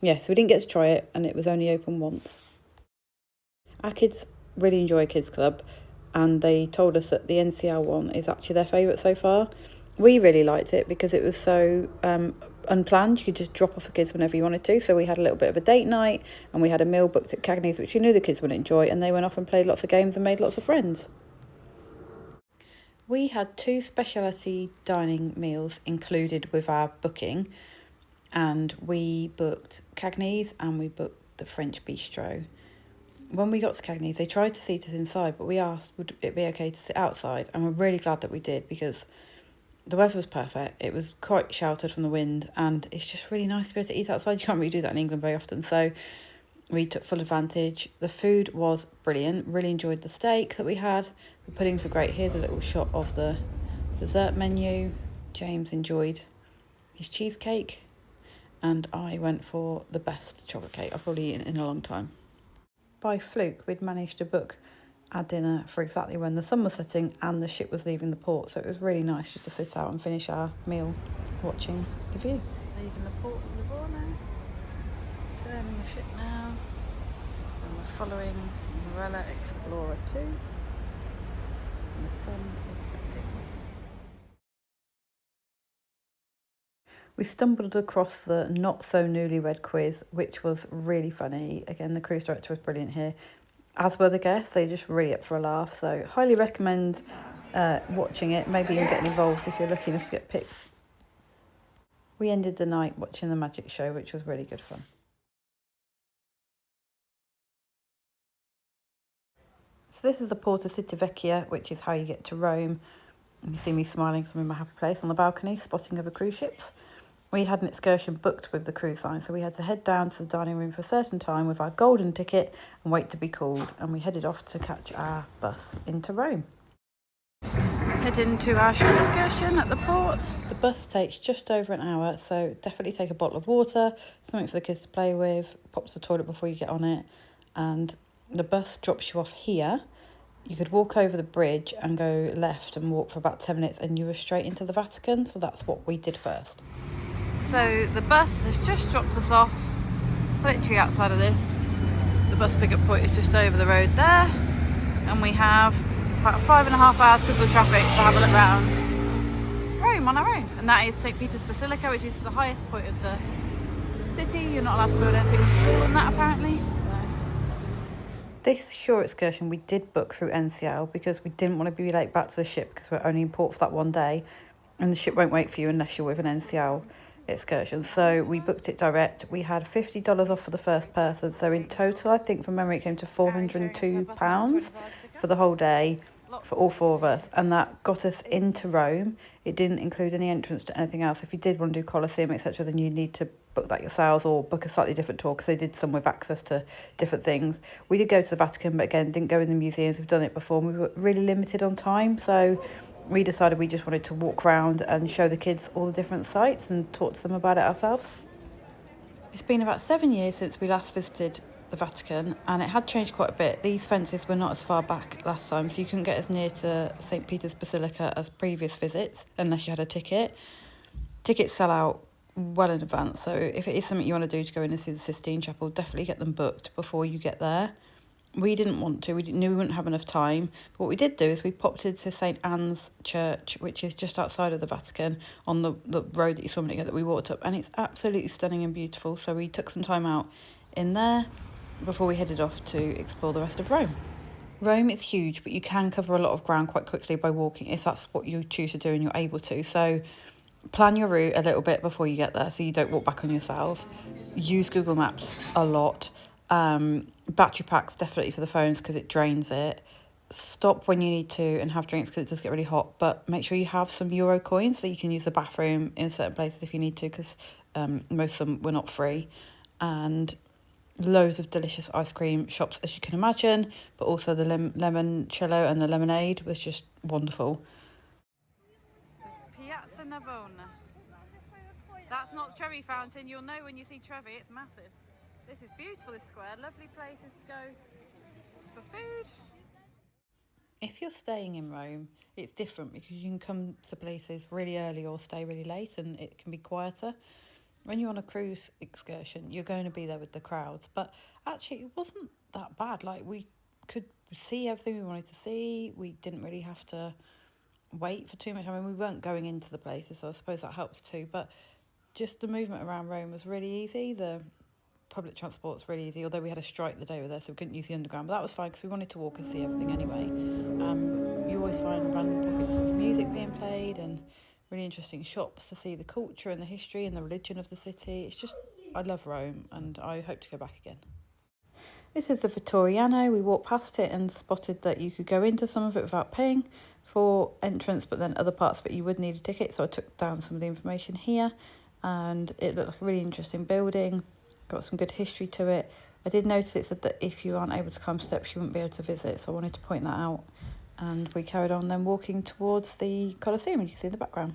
C: yeah, so we didn't get to try it, and it was only open once. Our kids really enjoy Kids Club, and they told us that the NCL one is actually their favourite so far. We really liked it because it was so unplanned. You could just drop off the kids whenever you wanted to. So we had a little bit of a date night, and we had a meal booked at Cagney's, which we knew the kids would enjoy, and they went off and played lots of games and made lots of friends. We had 2 specialty dining meals included with our booking, and we booked Cagney's and we booked the French Bistro. When we got to Cagney's, they tried to seat us inside, but we asked would it be okay to sit outside, and we're really glad that we did because the weather was perfect. It was quite sheltered from the wind, and it's just really nice to be able to eat outside. You can't really do that in England very often, so we took full advantage. The food was brilliant. Really enjoyed the steak that we had. The puddings were great. Here's a little shot of the dessert menu. James enjoyed his cheesecake, and I went for the best chocolate cake I've probably eaten in a long time. By fluke, we'd managed to book our dinner for exactly when the sun was setting and the ship was leaving the port, so it was really nice just to sit out and finish our meal watching the view. Leaving the port of Livorno, turning the ship now, and we're following Marella Explorer 2, and the sun is setting.
A: We stumbled across the not so newlywed quiz, which was really funny. Again, the cruise director was brilliant here, as were the guests. They're just really up for a laugh. So highly recommend watching it, maybe even getting involved if you're lucky enough to get picked. We ended the night watching the magic show, which was really good fun. So this is the Porta City Vecchia, which is how you get to Rome. You see me smiling because I'm in my happy place on the balcony, spotting other cruise ships. We had an excursion booked with the cruise line, so we had to head down to the dining room for a certain time with our golden ticket and wait to be called, and we headed off to catch our bus into Rome.
C: Heading to our short excursion at the port.
A: The bus takes just over an hour, so definitely take a bottle of water, something for the kids to play with, pop to the toilet before you get on it, and the bus drops you off here. You could walk over the bridge and go left and walk for about 10 minutes and you were straight into the Vatican, so that's what we did first.
C: So the bus has just dropped us off, literally outside of this. The bus pickup point is just over the road there, and we have about 5.5 hours because of the traffic to have a look around Rome on our own. And that is St. Peter's Basilica, which is the highest point of the city. You're not allowed to build anything taller than that apparently.
A: This short excursion we did book through NCL because we didn't want to be late back to the ship because we're only in port for that one day, and the ship won't wait for you unless you're with an NCL excursion. So we booked it direct. We had $50 off for the first person, so in total I think from memory it came to £402 for the whole day for all four of us, and that got us into Rome. It didn't include any entrance to anything else. If you did want to do Colosseum etc, then you need to book that yourselves or book a slightly different tour because they did some with access to different things. We did go to the Vatican, but again didn't go in the museums. We've done it before and we were really limited on time, so we decided we just wanted to walk around and show the kids all the different sites and talk to them about it ourselves. It's been about 7 years since we last visited the Vatican, and it had changed quite a bit. These fences were not as far back last time, so you couldn't get as near to St. Peter's Basilica as previous visits unless you had a ticket. Tickets sell out well in advance, so if it is something you want to do to go in and see the Sistine Chapel, definitely get them booked before you get there. We didn't want to, knew we wouldn't have enough time, but what we did do is we popped into St. Anne's Church, which is just outside of the Vatican on the road that you saw a minute ago that we walked up, and it's absolutely stunning and beautiful, so we took some time out in there before we headed off to explore the rest of Rome. Rome is huge, but you can cover a lot of ground quite quickly by walking if that's what you choose to do and you're able to, so plan your route a little bit before you get there so you don't walk back on yourself. Use Google Maps a lot. Battery packs definitely for the phones because it drains it. Stop when you need to and have drinks because it does get really hot, but make sure you have some euro coins so you can use the bathroom in certain places if you need to, because most of them were not free. And loads of delicious ice cream shops as you can imagine, but also the limoncello and the lemonade was just wonderful.
C: Piazza Navona. That's not Trevi Fountain. You'll know when you see Trevi, it's massive. This is beautiful, this square. Lovely places to go for food.
A: If you're staying in Rome, it's different because you can come to places really early or stay really late and it can be quieter. When you're on a cruise excursion, you're going to be there with the crowds, but actually it wasn't that bad. Like, we could see everything we wanted to see. We didn't really have to wait for too much. I mean, we weren't going into the places, so I suppose that helps too, but just the movement around Rome was really easy. The public transport's really easy, although we had a strike the day we were there, so we couldn't use the underground, but that was fine because we wanted to walk and see everything anyway. You always find random pockets of music being played and really interesting shops to see the culture and the history and the religion of the city. It's just, I love Rome and I hope to go back again. This is the Vittoriano. We walked past it and spotted that you could go into some of it without paying for entrance, but then other parts of it you would need a ticket, so I took down some of the information here, and it looked like a really interesting building. Got some good history to it. I did notice it said that if you aren't able to climb steps you wouldn't be able to visit, so I wanted to point that out. And we carried on then walking towards the Colosseum, you can see in the background.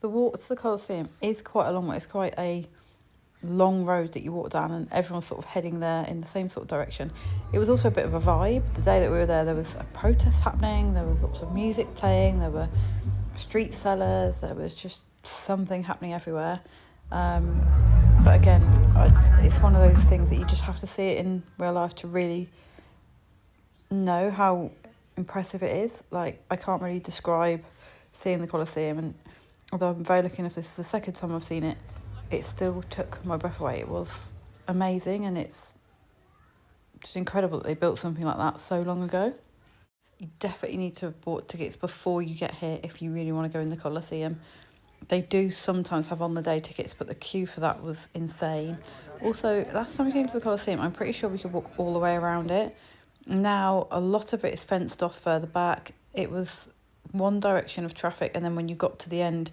A: The walk to the Colosseum is quite a long way. It's quite a long road that you walk down and everyone's sort of heading there in the same sort of direction. It was also a bit of a vibe. The day that we were there was a protest happening, there was lots of music playing, there were street sellers, there was just something happening everywhere. But again, it's one of those things that you just have to see it in real life to really know how impressive it is. Like, I can't really describe seeing the Colosseum, and although I'm very lucky enough, this is the second time I've seen it, it still took my breath away. It was amazing, and it's just incredible that they built something like that so long ago. You definitely need to have bought tickets before you get here if you really want to go in the Colosseum. They do sometimes have on the day tickets, but the queue for that was insane. Also, last time we came to the Colosseum, I'm pretty sure we could walk all the way around it. Now, a lot of it is fenced off further back. It was one direction of traffic, and then when you got to the end,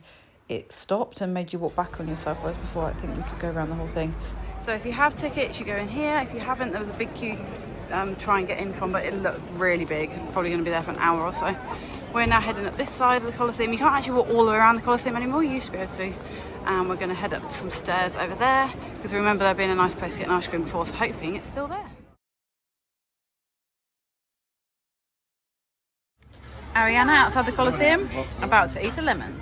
A: it stopped and made you walk back on yourself, whereas before I think we could go around the whole thing. So if you have tickets, you go in here. If you haven't, there was a big queue try and get in from, but it looked really big. Probably going to be there for an hour or so. We're now heading up this side of the Colosseum. You can't actually walk all the way around the Colosseum anymore. You used to be able to. And we're going to head up some stairs over there, because remember there being a nice place to get an ice cream before, so hoping it's still there. Ariana outside the Colosseum, about to eat a lemon.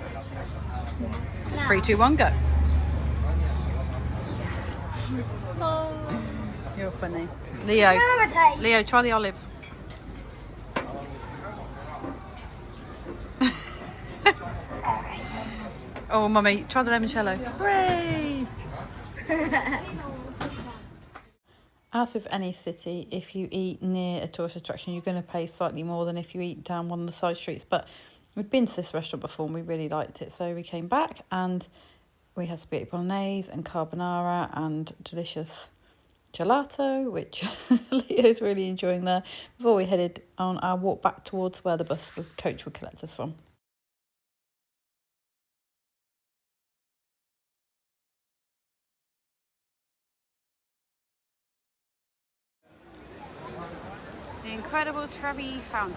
A: 3, 2, 1, go. You're funny. Leo, try the olive. Oh, mummy, try the limoncello. Hooray! As with any city, if you eat near a tourist attraction, you're going to pay slightly more than if you eat down one of the side streets. But we'd been to this restaurant before and we really liked it, so we came back and we had spaghetti bolognese and carbonara and delicious gelato, which Leo's really enjoying there, before we headed on our walk back towards where the coach would collect us from. The incredible Trevi Fountain.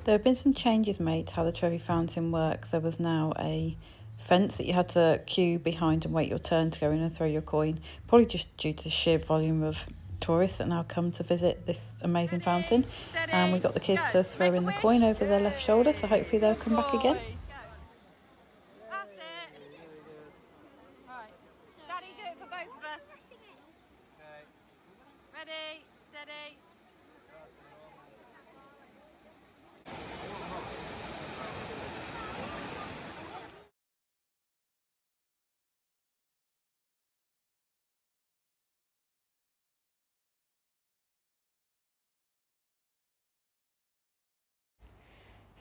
A: There have been some changes made to how the Trevi Fountain works. There was now a fence that you had to queue behind and wait your turn to go in and throw your coin, probably just due to the sheer volume of tourists that now come to visit this amazing fountain. And we got the kids to throw in the coin over their left shoulder, so hopefully they'll come back again.
C: That's it. Right. Daddy, do it for both of us. Ready, steady.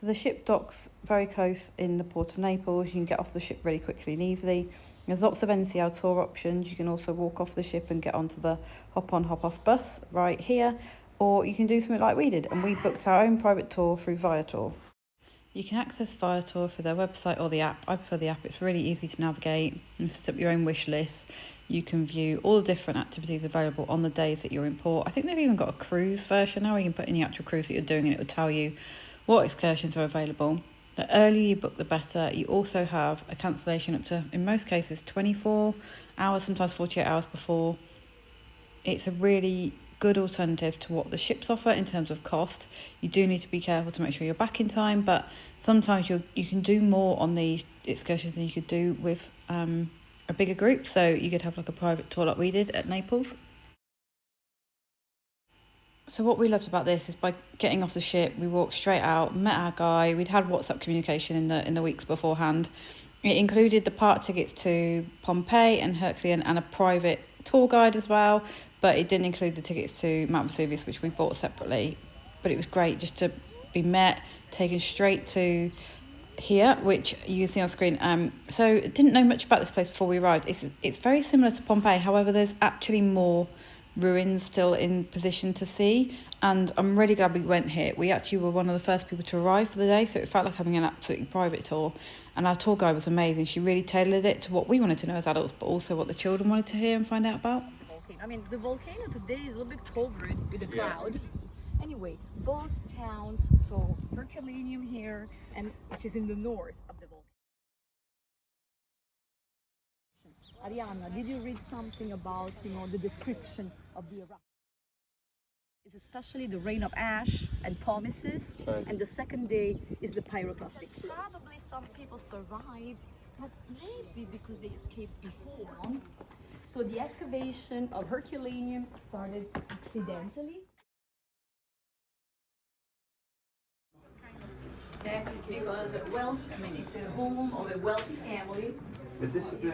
A: So the ship docks very close in the port of Naples. You can get off the ship really quickly and easily. There's lots of NCL tour options. You can also walk off the ship and get onto the hop-on, hop-off bus right here. Or you can do something like we did, and we booked our own private tour through Viator. You can access Viator through their website or the app. I prefer the app. It's really easy to navigate. You set up your own wish list. You can view all the different activities available on the days that you're in port. I think they've even got a cruise version now where you can put in the actual cruise that you're doing and it will tell you what excursions are available. The earlier you book, the better. You also have a cancellation up to, in most cases, 24 hours, sometimes 48 hours before. It's a really good alternative to what the ships offer in terms of cost. You do need to be careful to make sure you're back in time, but sometimes you can do more on these excursions than you could do with a bigger group. So you could have like a private tour like we did at Naples. So what we loved about this is by getting off the ship, we walked straight out, met our guy. We'd had WhatsApp communication in the weeks beforehand. It included the part tickets to Pompeii and Herculean and a private tour guide as well, but it didn't include the tickets to Mount Vesuvius, which we bought separately. But it was great just to be met, taken straight to here, which you can see on screen. So didn't know much about this place before we arrived. It's very similar to Pompeii, however, there's actually more ruins still in position to see, and I'm really glad we went here. We actually were one of the first people to arrive for the day, so it felt like having an absolutely private tour, and our tour guide was amazing. She really tailored it to what we wanted to know as adults, but also what the children wanted to hear and find out about.
F: I mean, the volcano today is a little bit covered with a cloud. Anyway, both towns, so Herculaneum here, and which is in the north of the volcano. Ariana, did you read something about, the description of the eruption? It's especially the rain of ash and pumices, and the second day is the pyroclastic. Probably some people survived, but maybe because they escaped before. So the excavation of Herculaneum started accidentally. Okay, because well, I mean, it's a home of a wealthy family.
B: But this is the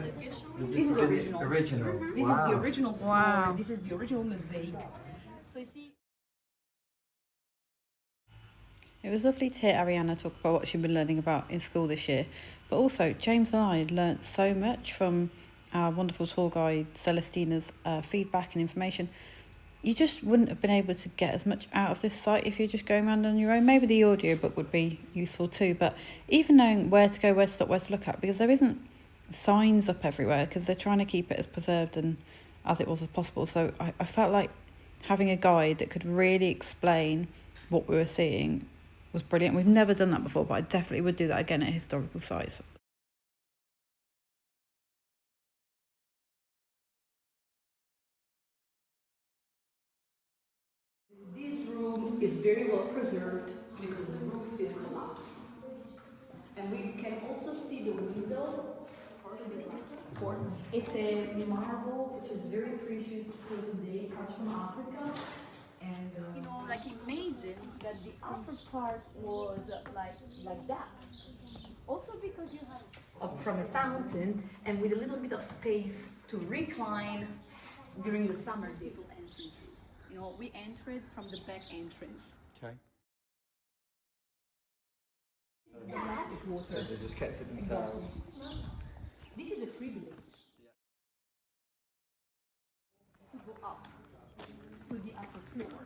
F: This is original.
B: Original.
F: This is the original floor.
C: Wow.
F: This is the original mosaic. So you see.
A: It was lovely to hear Ariana talk about what she'd been learning about in school this year, but also James and I had learnt so much from our wonderful tour guide Celestina's feedback and information. You just wouldn't have been able to get as much out of this site if you're just going around on your own. Maybe the audiobook would be useful too, but even knowing where to go, where to stop, where to look at, because there isn't signs up everywhere because they're trying to keep it as preserved and as it was as possible. So I felt like having a guide that could really explain what we were seeing was brilliant. We've never done that before, but I definitely would do that again at historical sites.
F: This room is very well preserved because the roof did collapse. And we can also see the window, part of the court. It's a marble which is very precious still today, comes from Africa. And you know, like imagine that the upper part was like that. Also because you have up from a fountain and with a little bit of space to recline during the summer days. Entrances. You know, we entered from the back entrance.
B: Okay.
F: The plastic water.
B: So they just kept it themselves.
F: This is a privilege. To go up to the upper floor.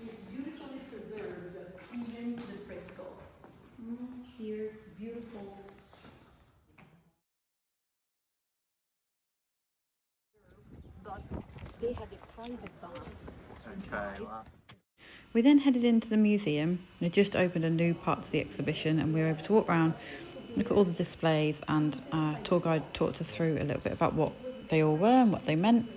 F: It's beautifully preserved, even the fresco. Here it's beautiful. But they have a private bath.
B: Okay. Wow.
A: We then headed into the museum. They just opened a new part to the exhibition and we were able to walk around, look at all the displays, and our tour guide talked us through a little bit about what they all were and what they meant.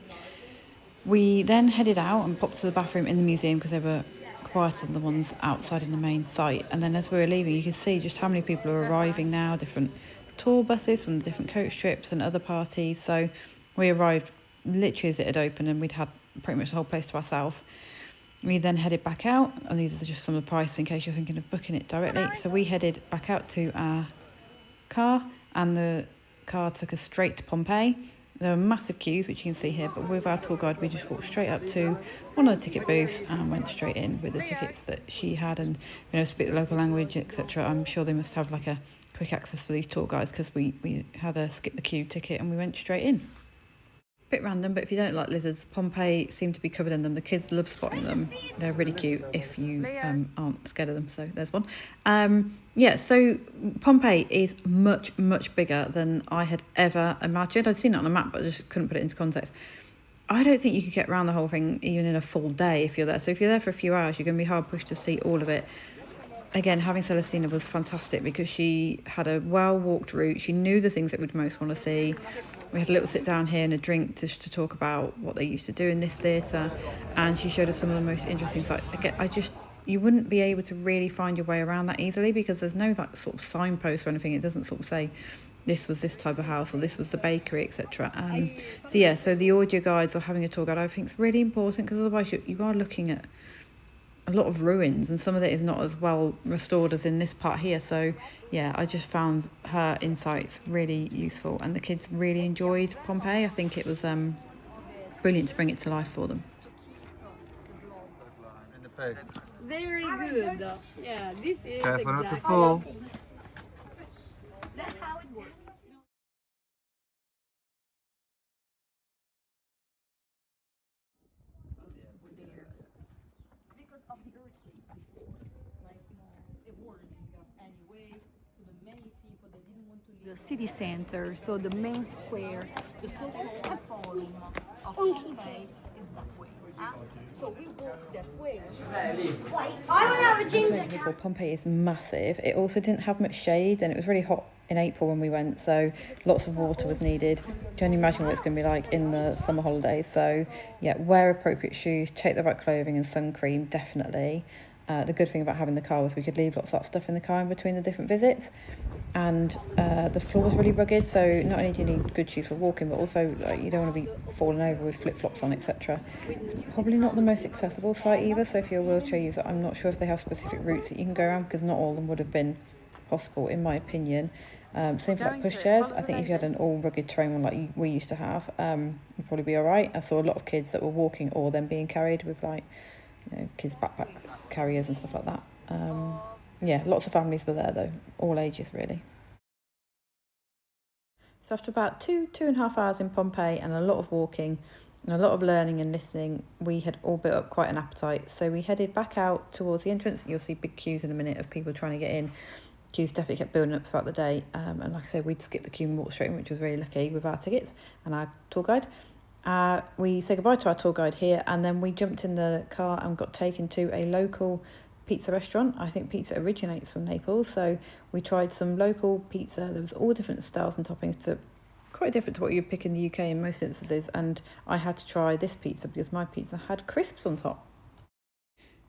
A: We then headed out and popped to the bathroom in the museum because they were quieter than the ones outside in the main site. And then as we were leaving, you could see just how many people are arriving now, different tour buses from the different coach trips and other parties. So we arrived literally as it had opened and we'd had pretty much the whole place to ourselves. We then headed back out, and these are just some of the prices in case you're thinking of booking it directly. So we headed back out to our car, and the car took us straight to Pompeii. There were massive queues, which you can see here, but with our tour guide, we just walked straight up to one of the ticket booths and went straight in with the tickets that she had, and speak the local language, etc. I'm sure they must have like a quick access for these tour guides because we had a skip the queue ticket and we went straight in. Bit random, but if you don't like lizards, Pompeii seem to be covered in them. The kids love spotting them. They're really cute if you aren't scared of them. So there's one. So Pompeii is much, much bigger than I had ever imagined. I'd seen it on a map, but I just couldn't put it into context. I don't think you could get around the whole thing even in a full day if you're there. So if you're there for a few hours, you're going to be hard pushed to see all of it. Again, having Celestina was fantastic because she had a well-walked route. She knew the things that we'd most want to see. We had a little sit down here and a drink to talk about what they used to do in this theatre, and she showed us some of the most interesting sites. Again, you wouldn't be able to really find your way around that easily because there's no like sort of signpost or anything. It doesn't sort of say this was this type of house or this was the bakery, etc. So the audio guides or having a tour guide I think is really important because otherwise you are looking at a lot of ruins and some of it is not as well restored as in this part here. So yeah, I just found her insights really useful and the kids really enjoyed Pompeii. I think it was brilliant to bring it to life for them.
F: Very good. Yeah, this is
B: Careful not to
F: exactly.
B: fall.
F: That's how it works. Because of the earthquakes before, a warning anyway to the many people that didn't want to leave the city center. So the main square, the so-called forum of Pompeii is that way. So we walk that way.
E: I want to have a ginger
A: For Pompeii is massive. It also didn't have much shade and it was really hot in April when we went, so lots of water was needed. You can only imagine what it's going to be like in the summer holidays. So yeah, wear appropriate shoes, take the right clothing and sun cream, definitely. The good thing about having the car was we could leave lots of that stuff in the car in between the different visits. And the floor was really rugged, so not only do you need good shoes for walking, but also you don't want to be falling over with flip-flops on, etc. It's probably not the most accessible site either, so if you're a wheelchair user, I'm not sure if they have specific routes that you can go around, because not all of them would have been possible, in my opinion. Same for like pushchairs. I think if you had an all rugged terrain one like we used to have, you'd probably be all right. I saw a lot of kids that were walking or then being carried with like, kids backpack carriers and stuff like that. Yeah, lots of families were there though, all ages really. So after about two and a half hours in Pompeii and a lot of walking and a lot of learning and listening, we had all built up quite an appetite. So we headed back out towards the entrance. You'll see big queues in a minute of people trying to get in. Queues definitely kept building up throughout the day. And like I said, we'd skip the queue and walk straight in, which was really lucky with our tickets and our tour guide. We said goodbye to our tour guide here, and then we jumped in the car and got taken to a local pizza restaurant. I think pizza originates from Naples, so we tried some local pizza. There was all different styles and toppings, to quite different to what you'd pick in the UK in most instances, and I had to try this pizza because my pizza had crisps on top.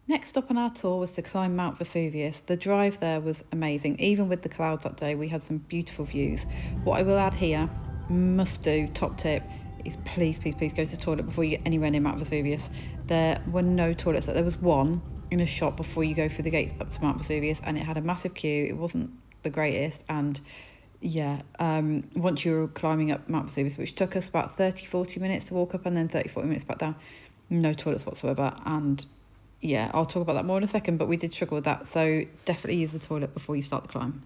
A: Next stop on our tour was to climb Mount Vesuvius. The drive there was amazing. Even with the clouds that day, we had some beautiful views. What I will add here, must do, top tip, is please go to the toilet before you get anywhere near Mount Vesuvius. There were no toilets. There was one in a shop before you go through the gates up to Mount Vesuvius, and it had a massive queue. It wasn't the greatest, and yeah, once you were climbing up Mount Vesuvius, which took us about 30-40 minutes to walk up and then 30-40 minutes back down, no toilets whatsoever. And yeah, I'll talk about that more in a second, but we did struggle with that, so definitely use the toilet before you start the climb.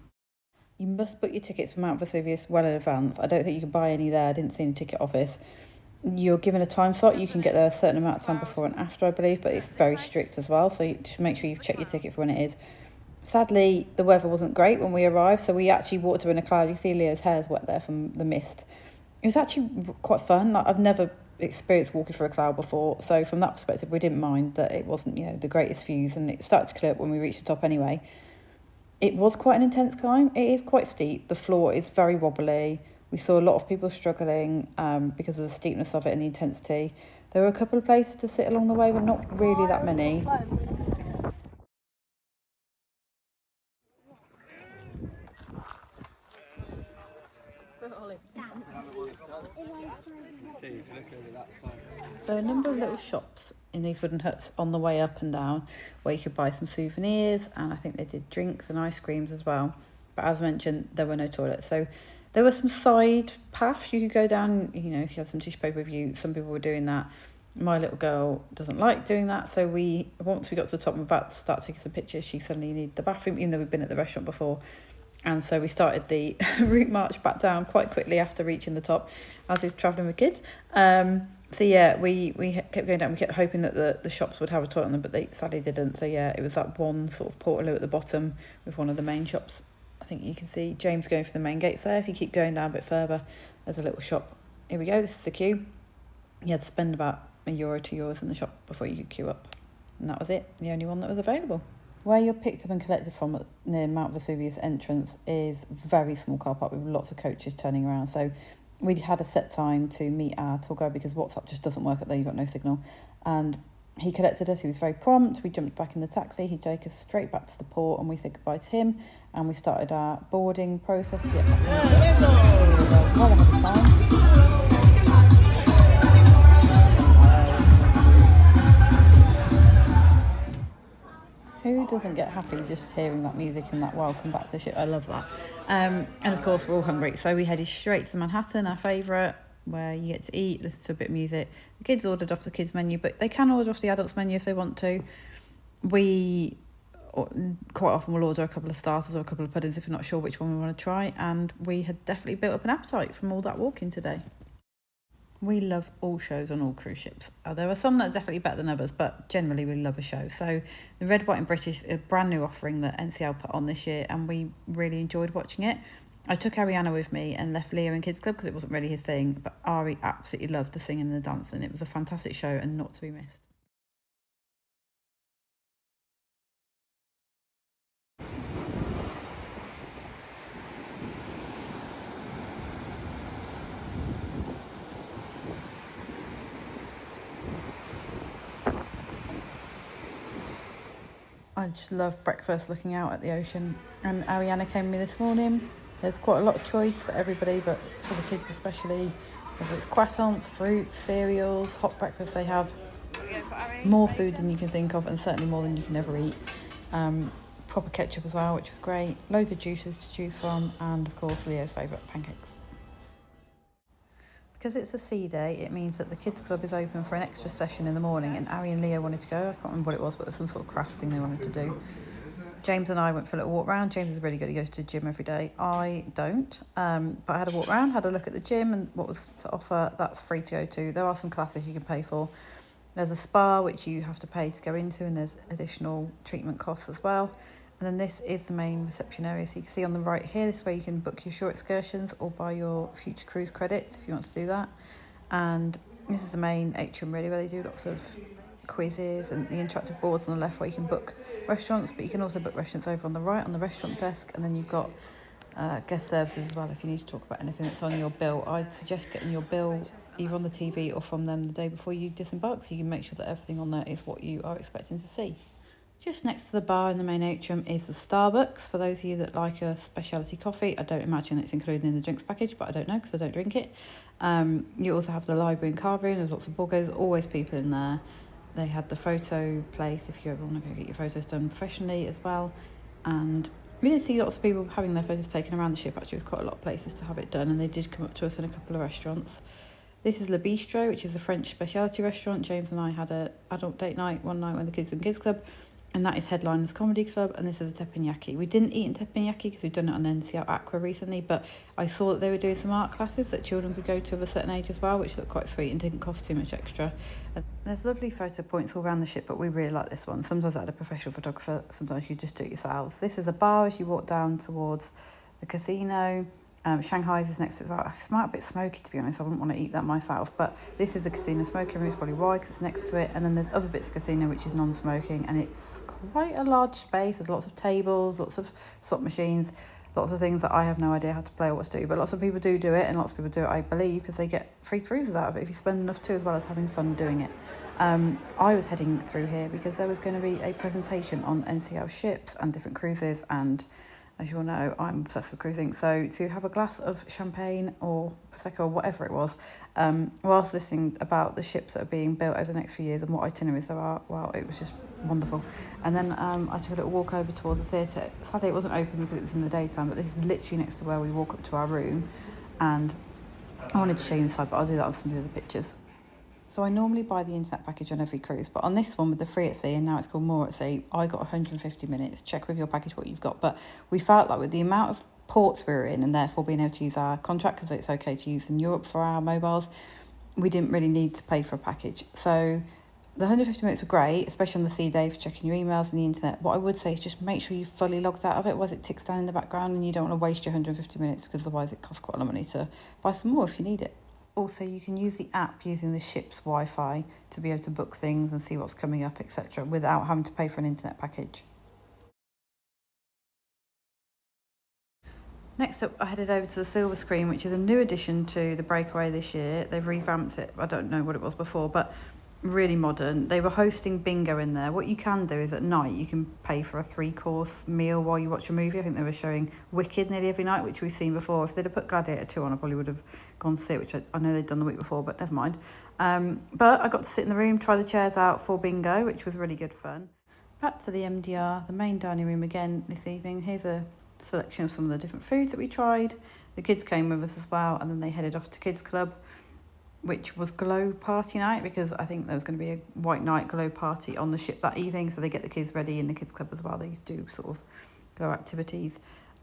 A: You must book your tickets for Mount Vesuvius well in advance. I don't think you can buy any there. I didn't see any ticket office. You're given a time slot. You can get there a certain amount of time before and after, I believe, but it's very strict as well, so you just make sure you've checked your ticket for when it is. Sadly, the weather wasn't great when we arrived, so we actually walked through in a cloud. You see Leo's hair's wet there from the mist. It was actually quite fun. Like, I've never experienced walking through a cloud before, so from that perspective, we didn't mind that it wasn't, the greatest views, and it started to clear up when we reached the top anyway. It was quite an intense climb. It is quite steep. The floor is very wobbly. We saw a lot of people struggling because of the steepness of it and the intensity. There were a couple of places to sit along the way, but not really that many. So a number of little shops in these wooden huts on the way up and down where you could buy some souvenirs, and I think they did drinks and ice creams as well. But as mentioned, there were no toilets. So there were some side paths you could go down, if you had some tissue paper with you. Some people were doing that. My little girl doesn't like doing that, so once we got to the top and about to start taking some pictures, she suddenly needed the bathroom, even though we'd been at the restaurant before. And so we started the route march back down quite quickly after reaching the top, as is travelling with kids. So yeah, we kept going down. We kept hoping that the shops would have a toilet on them, but they sadly didn't. So yeah, it was that one sort of portaloo at the bottom with one of the main shops. I think you can see James going for the main gates there. If you keep going down a bit further, there's a little shop. Here we go, this is the queue. You had to spend about €1 or €2 in the shop before you could queue up. And that was it, the only one that was available. Where you're picked up and collected from near Mount Vesuvius entrance is a very small car park with lots of coaches turning around. So we had a set time to meet our tour guide because WhatsApp just doesn't work up there, you've got no signal. And he collected us, he was very prompt. We jumped back in the taxi, he'd take us straight back to the port, and we said goodbye to him. And we started our boarding process to get back. Who doesn't get happy just hearing that music and that welcome back to the ship? I love that. And of course, we're all hungry. So we headed straight to Manhattan, our favourite, where you get to eat, listen to a bit of music. The kids ordered off the kids' menu, but they can order off the adults' menu if they want to. We quite often will order a couple of starters or a couple of puddings if we're not sure which one we want to try. And we had definitely built up an appetite from all that walking today. We love all shows on all cruise ships. There are some that are definitely better than others, but generally we love a show. So the Red, White and British is a brand new offering that NCL put on this year, and we really enjoyed watching it. I took Ariana with me and left Leo in Kids Club because it wasn't really his thing, but Ari absolutely loved the singing and the dancing. It was a fantastic show and not to be missed. I just love breakfast, looking out at the ocean. And Ariana came with me this morning. There's quite a lot of choice for everybody, but for the kids especially. Whether it's croissants, fruit, cereals, hot breakfast, they have more food than you can think of, and certainly more than you can ever eat. Proper ketchup as well, which was great. Loads of juices to choose from, and of course Leo's favourite, pancakes. Because it's a sea day, it means that the kids club is open for an extra session in the morning, and Ari and Leo wanted to go. I can't remember what it was, but there was some sort of crafting they wanted to do. James and I went for a little walk round. James is really good, he goes to the gym every day. I don't, but I had a walk round, had a look at the gym and what was to offer. That's free to go to. There are some classes you can pay for. There's a spa which you have to pay to go into, and there's additional treatment costs as well. And then this is the main reception area. So you can see on the right here, this is where you can book your short excursions or buy your future cruise credits if you want to do that. And this is the main atrium really, where they do lots of quizzes and the interactive boards on the left where you can book restaurants, but you can also book restaurants over on the right on the restaurant desk. And then you've got guest services as well if you need to talk about anything that's on your bill. I'd suggest getting your bill either on the TV or from them the day before you disembark, so you can make sure that everything on there is what you are expecting to see. Just next to the bar in the main atrium is the Starbucks. For those of you that like a specialty coffee, I don't imagine it's included in the drinks package, but I don't know because I don't drink it. You also have the library and card room. There's lots of board games, always people in there. They had the photo place if you ever want to go get your photos done professionally as well. And we did see lots of people having their photos taken around the ship. Actually, there's quite a lot of places to have it done, and they did come up to us in a couple of restaurants. This is Le Bistro, which is a French specialty restaurant. James and I had an adult date night one night when the kids were in Kids Club, and that is Headliners Comedy Club, and this is a teppanyaki. We didn't eat in teppanyaki because we've done it on NCL Aqua recently, but I saw that they were doing some art classes that children could go to of a certain age as well, which looked quite sweet and didn't cost too much extra. And there's lovely photo points all around the ship, but we really like this one. Sometimes I had a professional photographer, sometimes you just do it yourselves. This is a bar as you walk down towards the casino. Shanghai's is next to it as well. It smelled a bit smoky, to be honest. I wouldn't want to eat that myself, but this is a casino smoking room. It's probably why, because it's next to it. And then there's other bits of casino which is non-smoking, and it's quite a large space. There's lots of tables, lots of slot machines, lots of things that I have no idea how to play or what to do, but lots of people do it, and lots of people do it, I believe, because they get free cruises out of it if you spend enough too, as well as having fun doing it. I was heading through here because there was going to be a presentation on NCL ships and different cruises, and as you all know, I'm obsessed with cruising, so to have a glass of champagne or Prosecco or whatever it was, whilst listening about the ships that are being built over the next few years and what itineraries there are, well, it was just wonderful. And then I took a little walk over towards the theatre. Sadly, it wasn't open because it was in the daytime, but this is literally next to where we walk up to our room, and I wanted to show you inside, but I'll do that on some of the other pictures. So I normally buy the internet package on every cruise, but on this one with the free at sea, and now it's called more at sea, I got 150 minutes. Check with your package what you've got. But we felt like with the amount of ports we were in, and therefore being able to use our contract, because it's okay to use in Europe for our mobiles, we didn't really need to pay for a package. So the 150 minutes were great, especially on the sea day for checking your emails and the internet. What I would say is just make sure you fully logged out of it, otherwise it ticks down in the background and you don't want to waste your 150 minutes, because otherwise it costs quite a lot of money to buy some more if you need it. Also, you can use the app using the ship's Wi-Fi to be able to book things and see what's coming up, etc., without having to pay for an internet package. Next up, I headed over to the Silver Screen, which is a new addition to the Breakaway this year. They've revamped it. I don't know what it was before, but really modern. They were hosting bingo in there. What you can do is at night you can pay for a 3-course meal while you watch a movie. I think they were showing Wicked nearly every night, which we've seen before. If they'd have put Gladiator 2 on, I probably would have gone to see it, which I know they'd done the week before, but never mind. But I got to sit in the room, try the chairs out for bingo, which was really good fun. Back to the MDR, the main dining room again this evening. Here's a selection of some of the different foods that we tried. The kids came with us as well, and then they headed off to Kids Club, which was glow party night, because I think there was going to be a white night glow party on the ship that evening, so they get the kids ready in the Kids Club as well. They do sort of glow activities.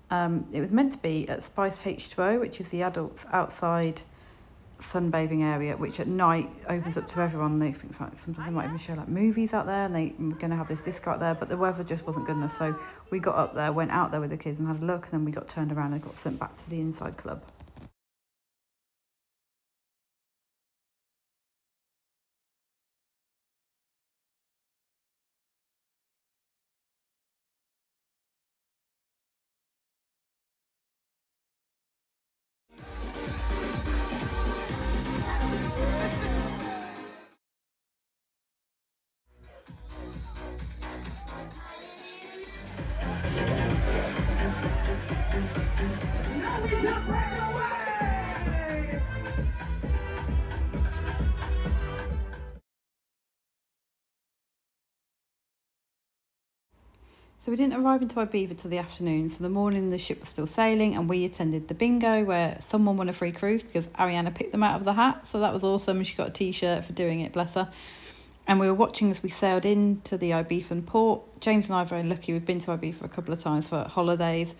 A: It was meant to be at Spice H2O, which is the adults outside sunbathing area, which at night opens up to everyone. They think like sometimes they might even show like movies out there, and they were going to have this disco out there, but the weather just wasn't good enough, so we got up there, went out there with the kids and had a look, and then we got turned around and got sent back to the inside club. So we didn't arrive into Ibiza till the afternoon. So the morning the ship was still sailing and we attended the bingo where someone won a free cruise because Ariana picked them out of the hat. So that was awesome. She got a t-shirt for doing it, bless her. And we were watching as we sailed into the Ibizan port. James and I are very lucky. We've been to Ibiza a couple of times for holidays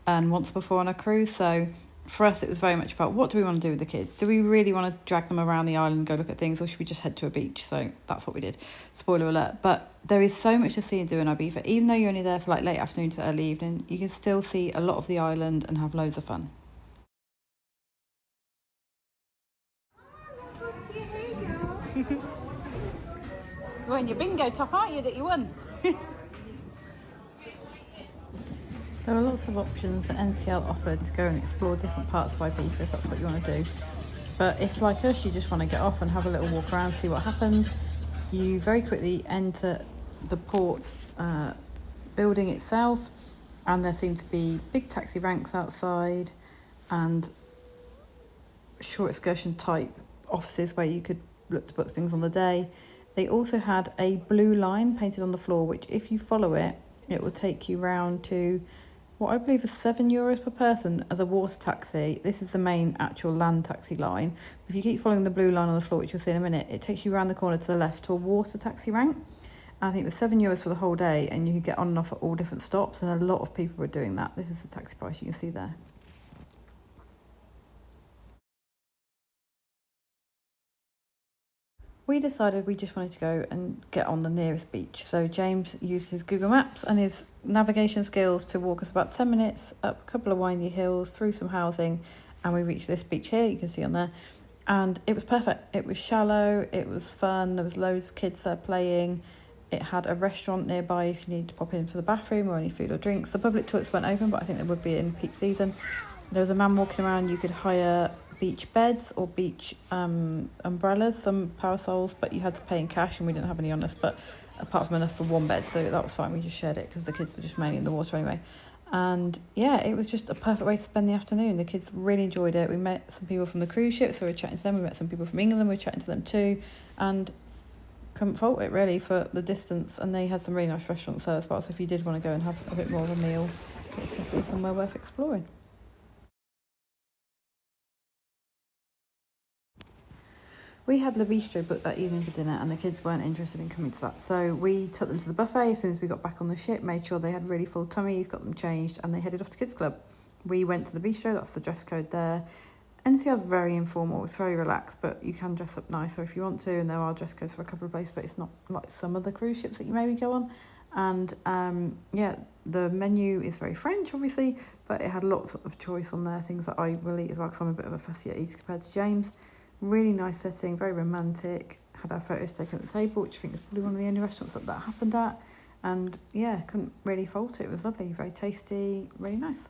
A: and once before on a cruise. So for us, it was very much about what do we want to do with the kids? Do we really want to drag them around the island and go look at things, or should we just head to a beach? So that's what we did. Spoiler alert. But there is so much to see and do in Ibiza. Even though you're only there for like late afternoon to early evening, you can still see a lot of the island and have loads of fun.
C: You're wearing your bingo top, aren't you, that you won?
A: There are lots of options that NCL offered to go and explore different parts of Ibiza if that's what you want to do. But if, like us, you just want to get off and have a little walk around, see what happens, you very quickly enter the port building itself, and there seem to be big taxi ranks outside and short excursion type offices where you could look to book things on the day. They also had a blue line painted on the floor, which if you follow it, it will take you round to what I believe is €7 per person as a water taxi. This is the main actual land taxi line. If you keep following the blue line on the floor, which you'll see in a minute, it takes you around the corner to the left to a water taxi rank. And I think it was €7 for the whole day, and you could get on and off at all different stops, and a lot of people were doing that. This is the taxi price you can see there. We decided we just wanted to go and get on the nearest beach. So James used his Google Maps and his navigation skills to walk us about 10 minutes up a couple of windy hills, through some housing, and we reached this beach here, you can see on there. And it was perfect. It was shallow, it was fun, there was loads of kids there playing. It had a restaurant nearby if you needed to pop in for the bathroom or any food or drinks. The public toilets weren't open, but I think they would be in peak season. There was a man walking around. You could hire beach beds or beach umbrellas, some parasols, but you had to pay in cash, and we didn't have any on us, but apart from enough for one bed, so that was fine. We just shared it because the kids were just mainly in the water anyway. And yeah, it was just a perfect way to spend the afternoon. The kids really enjoyed it. We met some people from the cruise ship, so we were chatting to them. We met some people from England, we were chatting to them too, and couldn't fault it really for the distance. And they had some really nice restaurants there as well, so if you did want to go and have a bit more of a meal, it's definitely somewhere worth exploring. We had Le Bistro booked that evening for dinner, and the kids weren't interested in coming to that. So we took them to the buffet as soon as we got back on the ship, made sure they had really full tummies, got them changed, and they headed off to Kids Club. We went to the bistro, that's the dress code there. NCL's very informal, it's very relaxed, but you can dress up nicer if you want to, and there are dress codes for a couple of places, but it's not like some of the cruise ships that you maybe go on. And yeah, the menu is very French, obviously, but it had lots of choice on there, things that I will eat as well, because I'm a bit of a fussy eater compared to James. Really nice setting, very romantic. Had our photos taken at the table, which I think is probably one of the only restaurants that happened at. And yeah, couldn't really fault it. It was lovely, very tasty, really nice.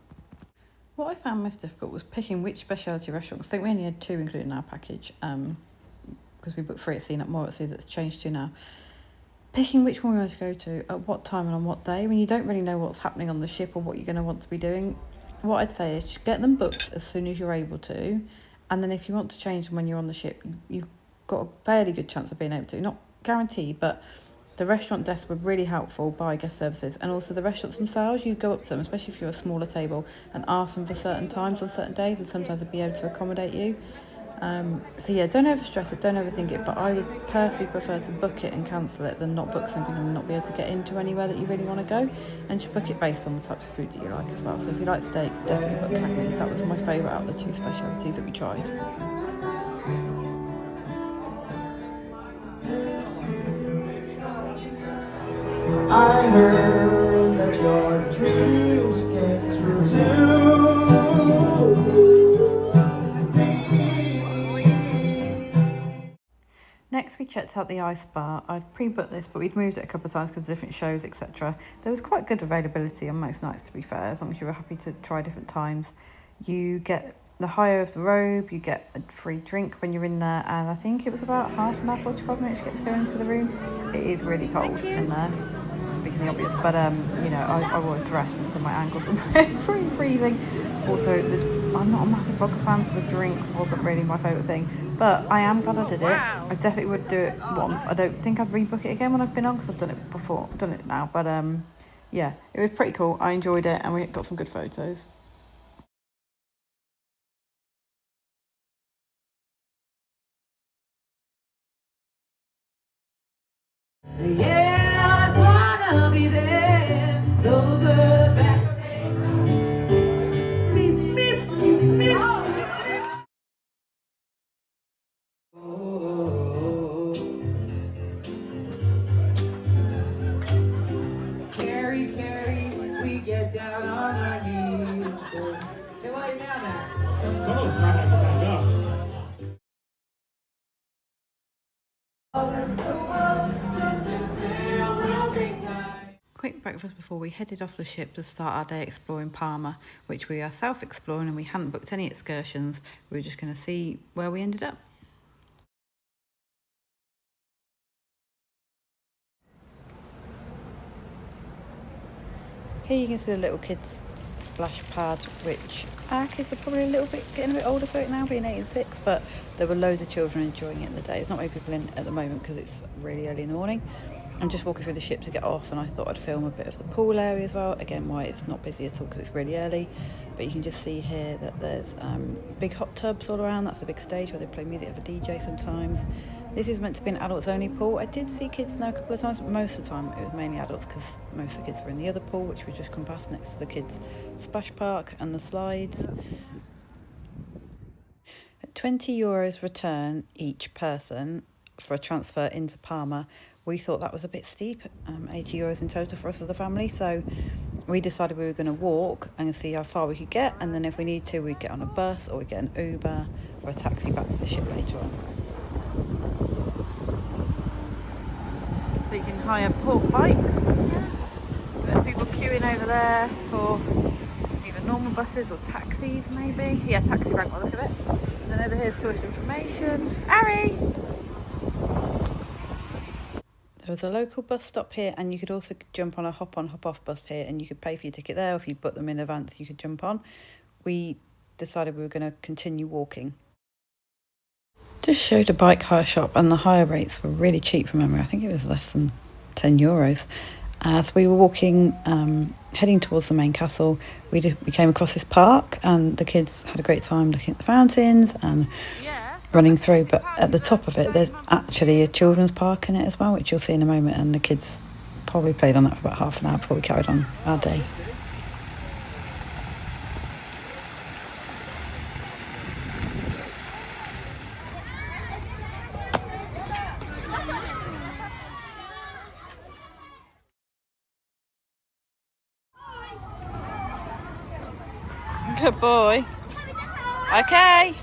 A: What I found most difficult was picking which specialty restaurants. I think we only had 2 included in our package, because we booked 3 at Sea Nut More at Sea, that's changed to now. Picking which one we wanted to go to, at what time and on what day, when you don't really know what's happening on the ship or what you're going to want to be doing. What I'd say is get them booked as soon as you're able to. And then if you want to change them when you're on the ship, you've got a fairly good chance of being able to. Not guaranteed, but the restaurant desks were really helpful by guest services. And also the restaurants themselves, you go up to them, especially if you're a smaller table, and ask them for certain times on certain days, and sometimes they'll be able to accommodate you. So yeah, don't overstress it, don't overthink it, but I would personally prefer to book it and cancel it than not book something and not be able to get into anywhere that you really want to go, and just book it based on the types of food that you like as well. So if you like steak, definitely book Cagney's. That was my favourite out of the 2 specialities that we tried.
D: I heard that your dreams came true too.
A: Next, we checked out the ice bar. I'd pre-booked this, but we'd moved it a couple of times because of different shows, etc. There was quite good availability on most nights, to be fair, as long as you were happy to try different times. You get the hire of the robe, you get a free drink when you're in there, and I think it was about half an hour, 45 minutes to get to go into the room. It is really cold in there. speaking the obvious, but you know, I wore a dress and so my ankles were pretty freezing. Also, I'm not a massive vodka fan, so the drink wasn't really my favourite thing, but I am glad I did it. I definitely would do it once. I don't think I'd rebook it again when I've been on, because I've done it before, done it now, but yeah, it was pretty cool. I enjoyed it and we got some good photos.
C: Yeah, I wanna be there. Those are the best. Carry, carry, we get down on our knees. Hey, why are you down there?
G: Some of them might have to back up.
A: Quick breakfast before we headed off the ship to start our day exploring Palma, which we are self-exploring and we hadn't booked any excursions. We were just going to see where we ended up. Here you can see the little kids splash pad, which our kids are probably getting a bit older for it now, being 8 and 6, but there were loads of children enjoying it in the day. There's not many people in at the moment because it's really early in the morning. I'm just walking through the ship to get off, and I thought I'd film a bit of the pool area as well. Again, why it's not busy at all, because it's really early, but you can just see here that there's big hot tubs all around. That's a big stage where they play music, have a DJ sometimes. This is meant to be an adults only pool. I did see kids there a couple of times, but most of the time it was mainly adults, because most of the kids were in the other pool, which we just come past next to the kids splash park and the slides. At €20 return each person for a transfer into Palma, we thought that was a bit steep. €80 in total for us as a family, so we decided we were going to walk and see how far we could get, and then if we need to, we'd get on a bus or we'd get an Uber or a taxi back to the ship later on. So you can hire port bikes. There's people queuing over there for either normal buses or taxis, maybe. Yeah, taxi rank by the look of it. And then over here's tourist information. Ari! There was a local bus stop here, and you could also jump on a hop-on, hop-off bus here, and you could pay for your ticket there. If you booked them in advance, you could jump on. We decided we were going to continue walking. Just showed a bike hire shop, and the hire rates were really cheap from memory. I think it was less than €10. As we were walking, heading towards the main castle, we came across this park, and the kids had a great time looking at the fountains and running through, but at the top of it there's actually a children's park in it as well, which you'll see in a moment, and the kids probably played on that for about half an hour before we carried on our day. Good boy. Okay.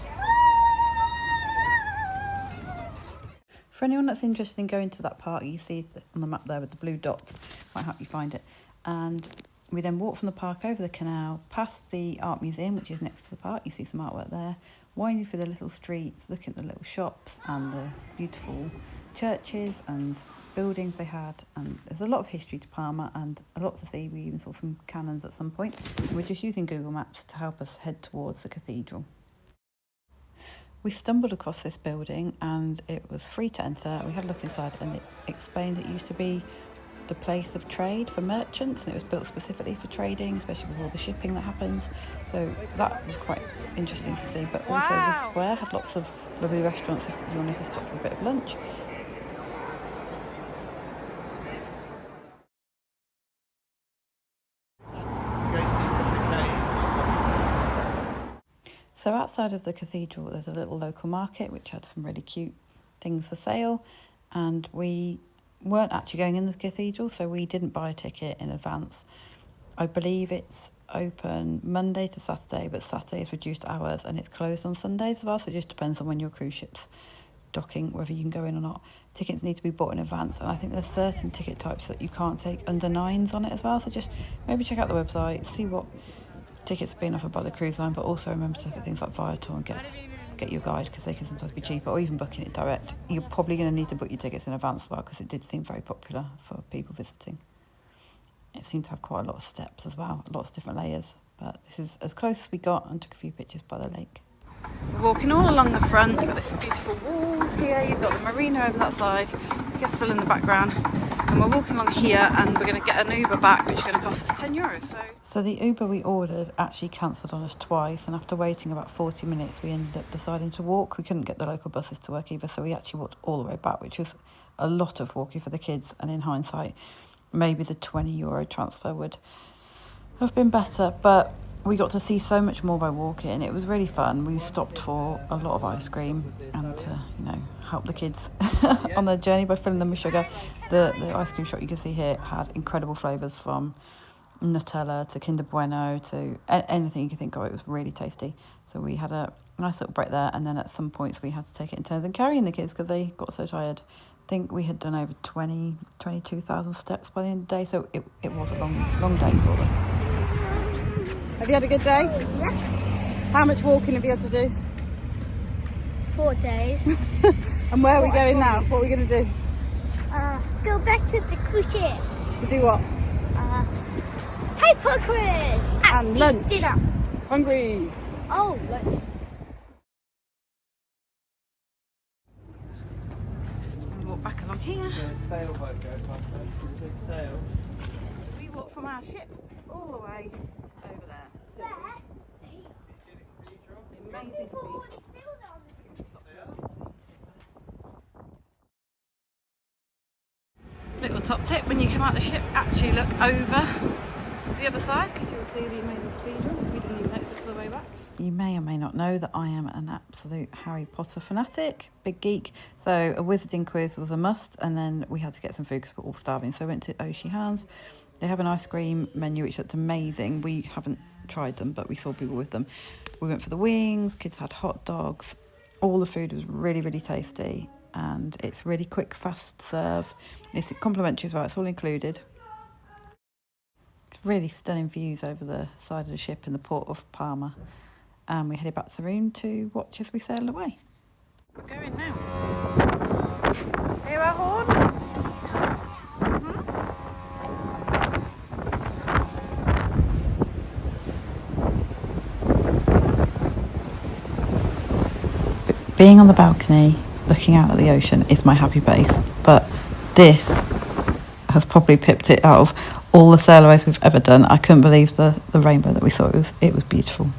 A: For anyone that's interested in going to that park, you see on the map there with the blue dots, might help you find it. And we then walk from the park over the canal, past the art museum, which is next to the park. You see some artwork there, winding through the little streets, looking at the little shops and the beautiful churches and buildings they had. And there's a lot of history to Palma and a lot to see. We even saw some cannons at some point. We're just using Google Maps to help us head towards the cathedral. We stumbled across this building and it was free to enter. We had a look inside and it explained it used to be the place of trade for merchants, and it was built specifically for trading, especially with all the shipping that happens. So that was quite interesting to see. But also the square had lots of lovely restaurants if you wanted to stop for a bit of lunch. So outside of the cathedral, there's a little local market which had some really cute things for sale, and we weren't actually going in the cathedral, so we didn't buy a ticket in advance. I believe it's open Monday to Saturday, but Saturday is reduced hours and it's closed on Sundays as well, so it just depends on when your cruise ship's docking, whether you can go in or not. Tickets need to be bought in advance, and I think there's certain ticket types that you can't take under 9s on it as well, so just maybe check out the website, see what tickets are being offered by the cruise line, but also remember to look at things like Viator and get your guide, because they can sometimes be cheaper, or even booking it direct. You're probably going to need to book your tickets in advance as well, because it did seem very popular for people visiting. it seemed to have quite a lot of steps as well, lots of different layers. But this is as close as we got, and took a few pictures by the lake.
C: We're walking all along the front. You've got this beautiful walls here, you've got the marina over that side, Castle in the background, and we're walking along here, and we're going to get an Uber back, which is going to cost us €10.
A: So the Uber we ordered actually cancelled on us twice, and after waiting about 40 minutes we ended up deciding to walk. We couldn't get the local buses to work either, so we actually walked all the way back, which was a lot of walking for the kids, and in hindsight maybe the €20 transfer would have been better, but we got to see so much more by walking. It was really fun. We stopped for a lot of ice cream and to, help the kids on their journey by filling them with sugar. The ice cream shop you can see here had incredible flavours, from Nutella to Kinder Bueno to anything you can think of. It was really tasty. So we had a nice little break there, and then at some points we had to take it in turns and carrying the kids because they got so tired. I think we had done over 22,000 steps by the end of the day, so it was a long day for them.
C: Have you had a good day?
E: Yeah.
C: How much walking have you had to do?
E: 4 days.
C: And where are we going now? What are we going to do?
E: Go back to the cruise ship.
C: To do what?
E: Paper quiz.
C: And lunch.
E: Dinner.
C: Hungry.
E: Oh, lunch.
C: And walk back along here.
B: There's a sailboat going past there. See the big sail?
C: We walk from our ship all the way over there. Amazing view. Little top tip: when you come out the ship, actually look over the other side, because you'll see the amazing cathedral. We didn't even notice all the way back.
A: You may or may not know that I am an absolute Harry Potter fanatic, big geek. So a wizarding quiz was a must, and then we had to get some food because we're all starving. So I went to Oshi Hands. They have an ice cream menu which looked amazing. We haven't tried them, but we saw people with them. We went for the wings, kids had hot dogs. All the food was really, really tasty, and it's really quick, fast serve. It's complimentary as well, it's all included. It's really stunning views over the side of the ship in the port of Palma. And we headed back to the room to watch as we sailed away.
C: We're going now. Hear our horn?
A: Being on the balcony, looking out at the ocean is my happy place, but this has probably pipped it out of all the sailways we've ever done. I couldn't believe the rainbow that we saw. It was beautiful.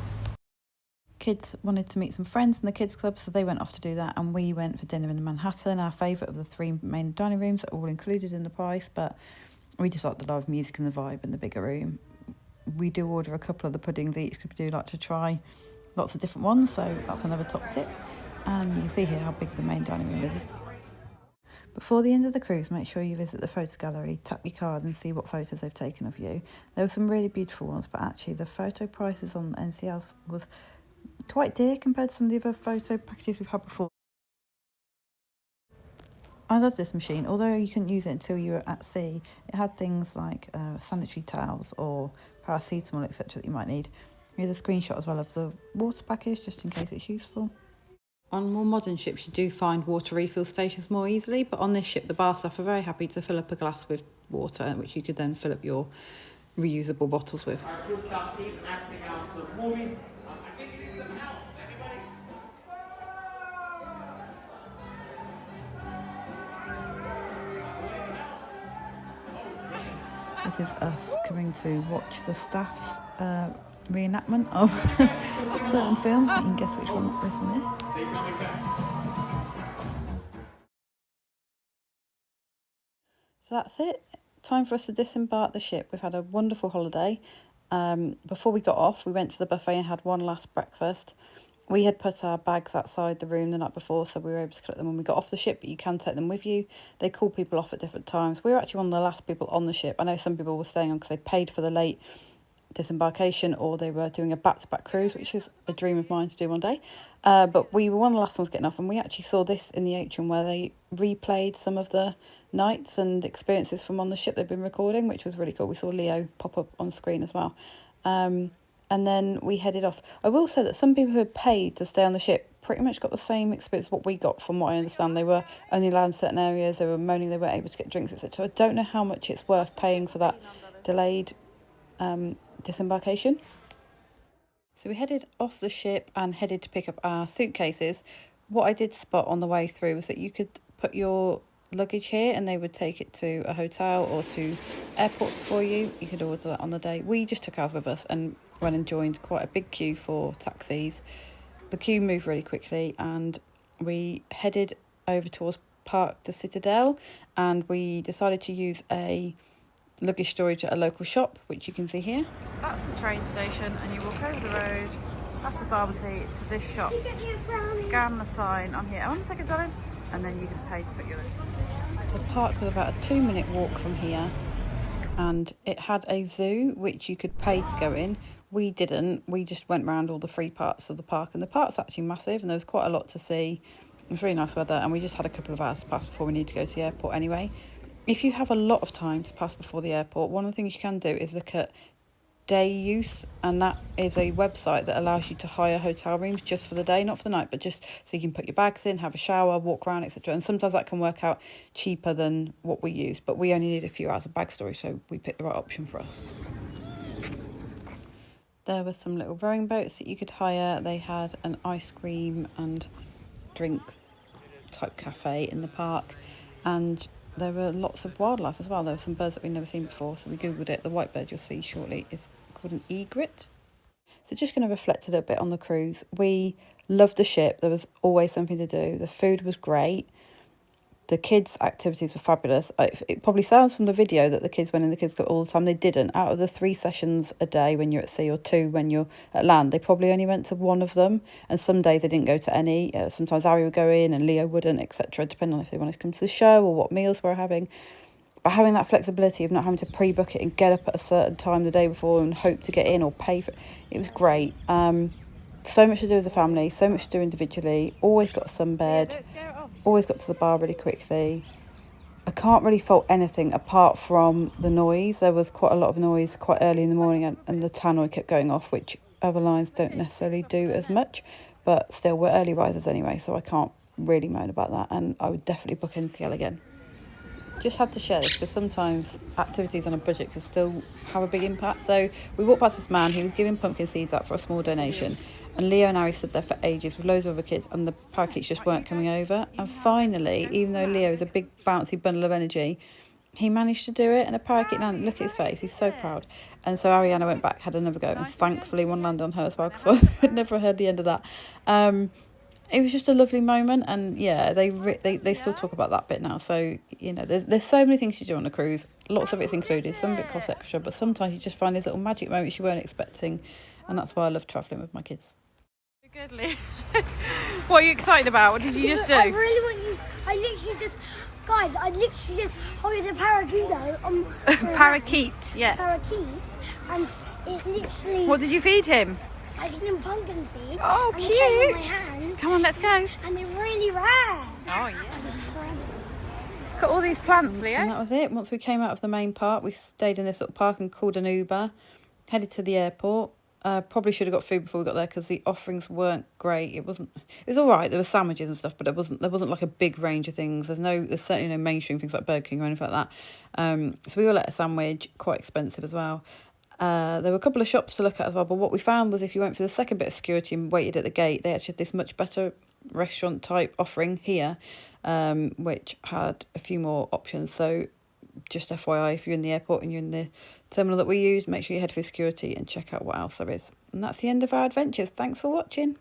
A: Kids wanted to meet some friends in the kids club, so they went off to do that, and we went for dinner in Manhattan, our favourite of the 3 main dining rooms, all included in the price, but we just like the live music and the vibe in the bigger room. We do order a couple of the puddings each because we do like to try lots of different ones, so that's another top tip. And you can see here how big the main dining room is. Before the end of the cruise, make sure you visit the photo gallery, tap your card and see what photos they've taken of you. There were some really beautiful ones, but actually the photo prices on NCLs was quite dear compared to some of the other photo packages we've had before. I love this machine. Although you couldn't use it until you were at sea, it had things like sanitary towels or paracetamol, etc. that you might need. Here's a screenshot as well of the water package, just in case it's useful. On more modern ships, you do find water refill stations more easily, but on this ship, the bar staff are very happy to fill up a glass with water, which you could then fill up your reusable bottles with.
D: Our cruise captain acting out some movies. I think you need some help. Anybody?
A: This is us coming to watch the staff's reenactment of certain films. You can guess which one this one is. So that's it. Time for us to disembark the ship. We've had a wonderful holiday. Before we got off, we went to the buffet and had one last breakfast. We had put our bags outside the room the night before, so we were able to collect them when we got off the ship, but you can take them with you. They call people off at different times. We were actually one of the last people on the ship. I know some people were staying on because they paid for the late disembarkation, or they were doing a back-to-back cruise, which is a dream of mine to do one day. But we were one of the last ones getting off, and we actually saw this in the atrium where they replayed some of the nights and experiences from on the ship they've been recording, which was really cool. We saw Leo pop up on screen as well. And then we headed off. I will say that some people who had paid to stay on the ship pretty much got the same experience what we got, from what I understand. They were only allowed in certain areas, they were moaning they weren't able to get drinks, etc. So I don't know how much it's worth paying for that delayed disembarkation. So we headed off the ship and headed to pick up our suitcases. What I did spot on the way through was that you could put your luggage here and they would take it to a hotel or to airports for you. You could order that on the day. We just took ours with us and went and joined quite a big queue for taxis. The queue moved really quickly and we headed over towards Parc de Citadel, and we decided to use a luggage storage at a local shop, which you can see here. That's the train station, and you walk over the road past the pharmacy to this shop. Scan the sign on here. 1 second, darling. And then you can pay to put your luggage. The park was about a 2-minute walk from here, and it had a zoo which you could pay to go in. We didn't. We just went around all the free parts of the park, and the park's actually massive, and there was quite a lot to see. It was really nice weather, and we just had a couple of hours to pass before we need to go to the airport anyway. If you have a lot of time to pass before the airport, one of the things you can do is look at day use, and that is a website that allows you to hire hotel rooms just for the day, not for the night, but just so you can put your bags in, have a shower, walk around, etc. And sometimes that can work out cheaper than what we use, but we only need a few hours of bag storage, so we picked the right option for us. There were some little rowing boats that you could hire. They had an ice cream and drink type cafe in the park, and there were lots of wildlife as well. There were some birds that we'd never seen before, so we googled it. The white bird you'll see shortly is called an egret. So just going to reflect a little bit on the cruise. We loved the ship. There was always something to do. The food was great. The kids' activities were fabulous. It probably sounds from the video that the kids went in the kids' club all the time. They didn't. Out of the 3 sessions a day when you're at sea, or 2 when you're at land, they probably only went to 1 of them. And some days they didn't go to any. Sometimes Ari would go in and Leo wouldn't, etc., depending on if they wanted to come to the show or what meals we're having. But having that flexibility of not having to pre-book it and get up at a certain time the day before and hope to get in or pay for it was great. So much to do with the family, so much to do individually. Always got a sunbed. Always got to the bar really quickly. I can't really fault anything apart from the noise. There was quite a lot of noise quite early in the morning, and the tannoy kept going off, which other lines don't necessarily do as much. But still, we're early risers anyway, so I can't really moan about that. And I would definitely book NCL again. Just had to share this because sometimes activities on a budget can still have a big impact. So we walked past this man. He was giving pumpkin seeds out for a small donation. And Leo and Ari stood there for ages with loads of other kids, and the parakeets just weren't coming over. And finally, even though Leo is a big bouncy bundle of energy, he managed to do it, and a parakeet landed. Look at his face, he's so proud. And so Ariana went back, had another go, and thankfully one landed on her as well, because I'd never heard the end of that. It was just a lovely moment, and yeah, they still talk about that bit now. So, you know, there's so many things you do on a cruise. Lots of it's included, some of it costs extra, but sometimes you just find these little magic moments you weren't expecting, and that's why I love travelling with my kids.
C: Good, Lee. What are you excited about? What did you just do?
E: I really want you. I literally just hold a parakeet.
C: Parakeet, yeah.
E: Parakeet, and it literally.
C: What did you feed him?
E: I feed him pumpkin seeds.
C: Oh,
E: and
C: cute.
E: It came in my hand,
C: Come on, let's go.
E: and they're really rare.
C: Oh, yeah. Look at all these plants, Leo.
A: And that was it. Once we came out of the main park, we stayed in this little park and called an Uber, headed to the airport. Probably should have got food before we got there because the offerings weren't great. It was all right. There were sandwiches and stuff, but there wasn't like a big range of things. There's certainly no mainstream things like Burger King or anything like that. So we all ate a sandwich, quite expensive as well. There were a couple of shops to look at as well, but what we found was if you went for the second bit of security and waited at the gate, they actually had this much better restaurant type offering here, which had a few more options. So just FYI, if you're in the airport and you're in the terminal that we use, make sure you head for security and check out what else there is. And that's the end of our adventures. Thanks for watching.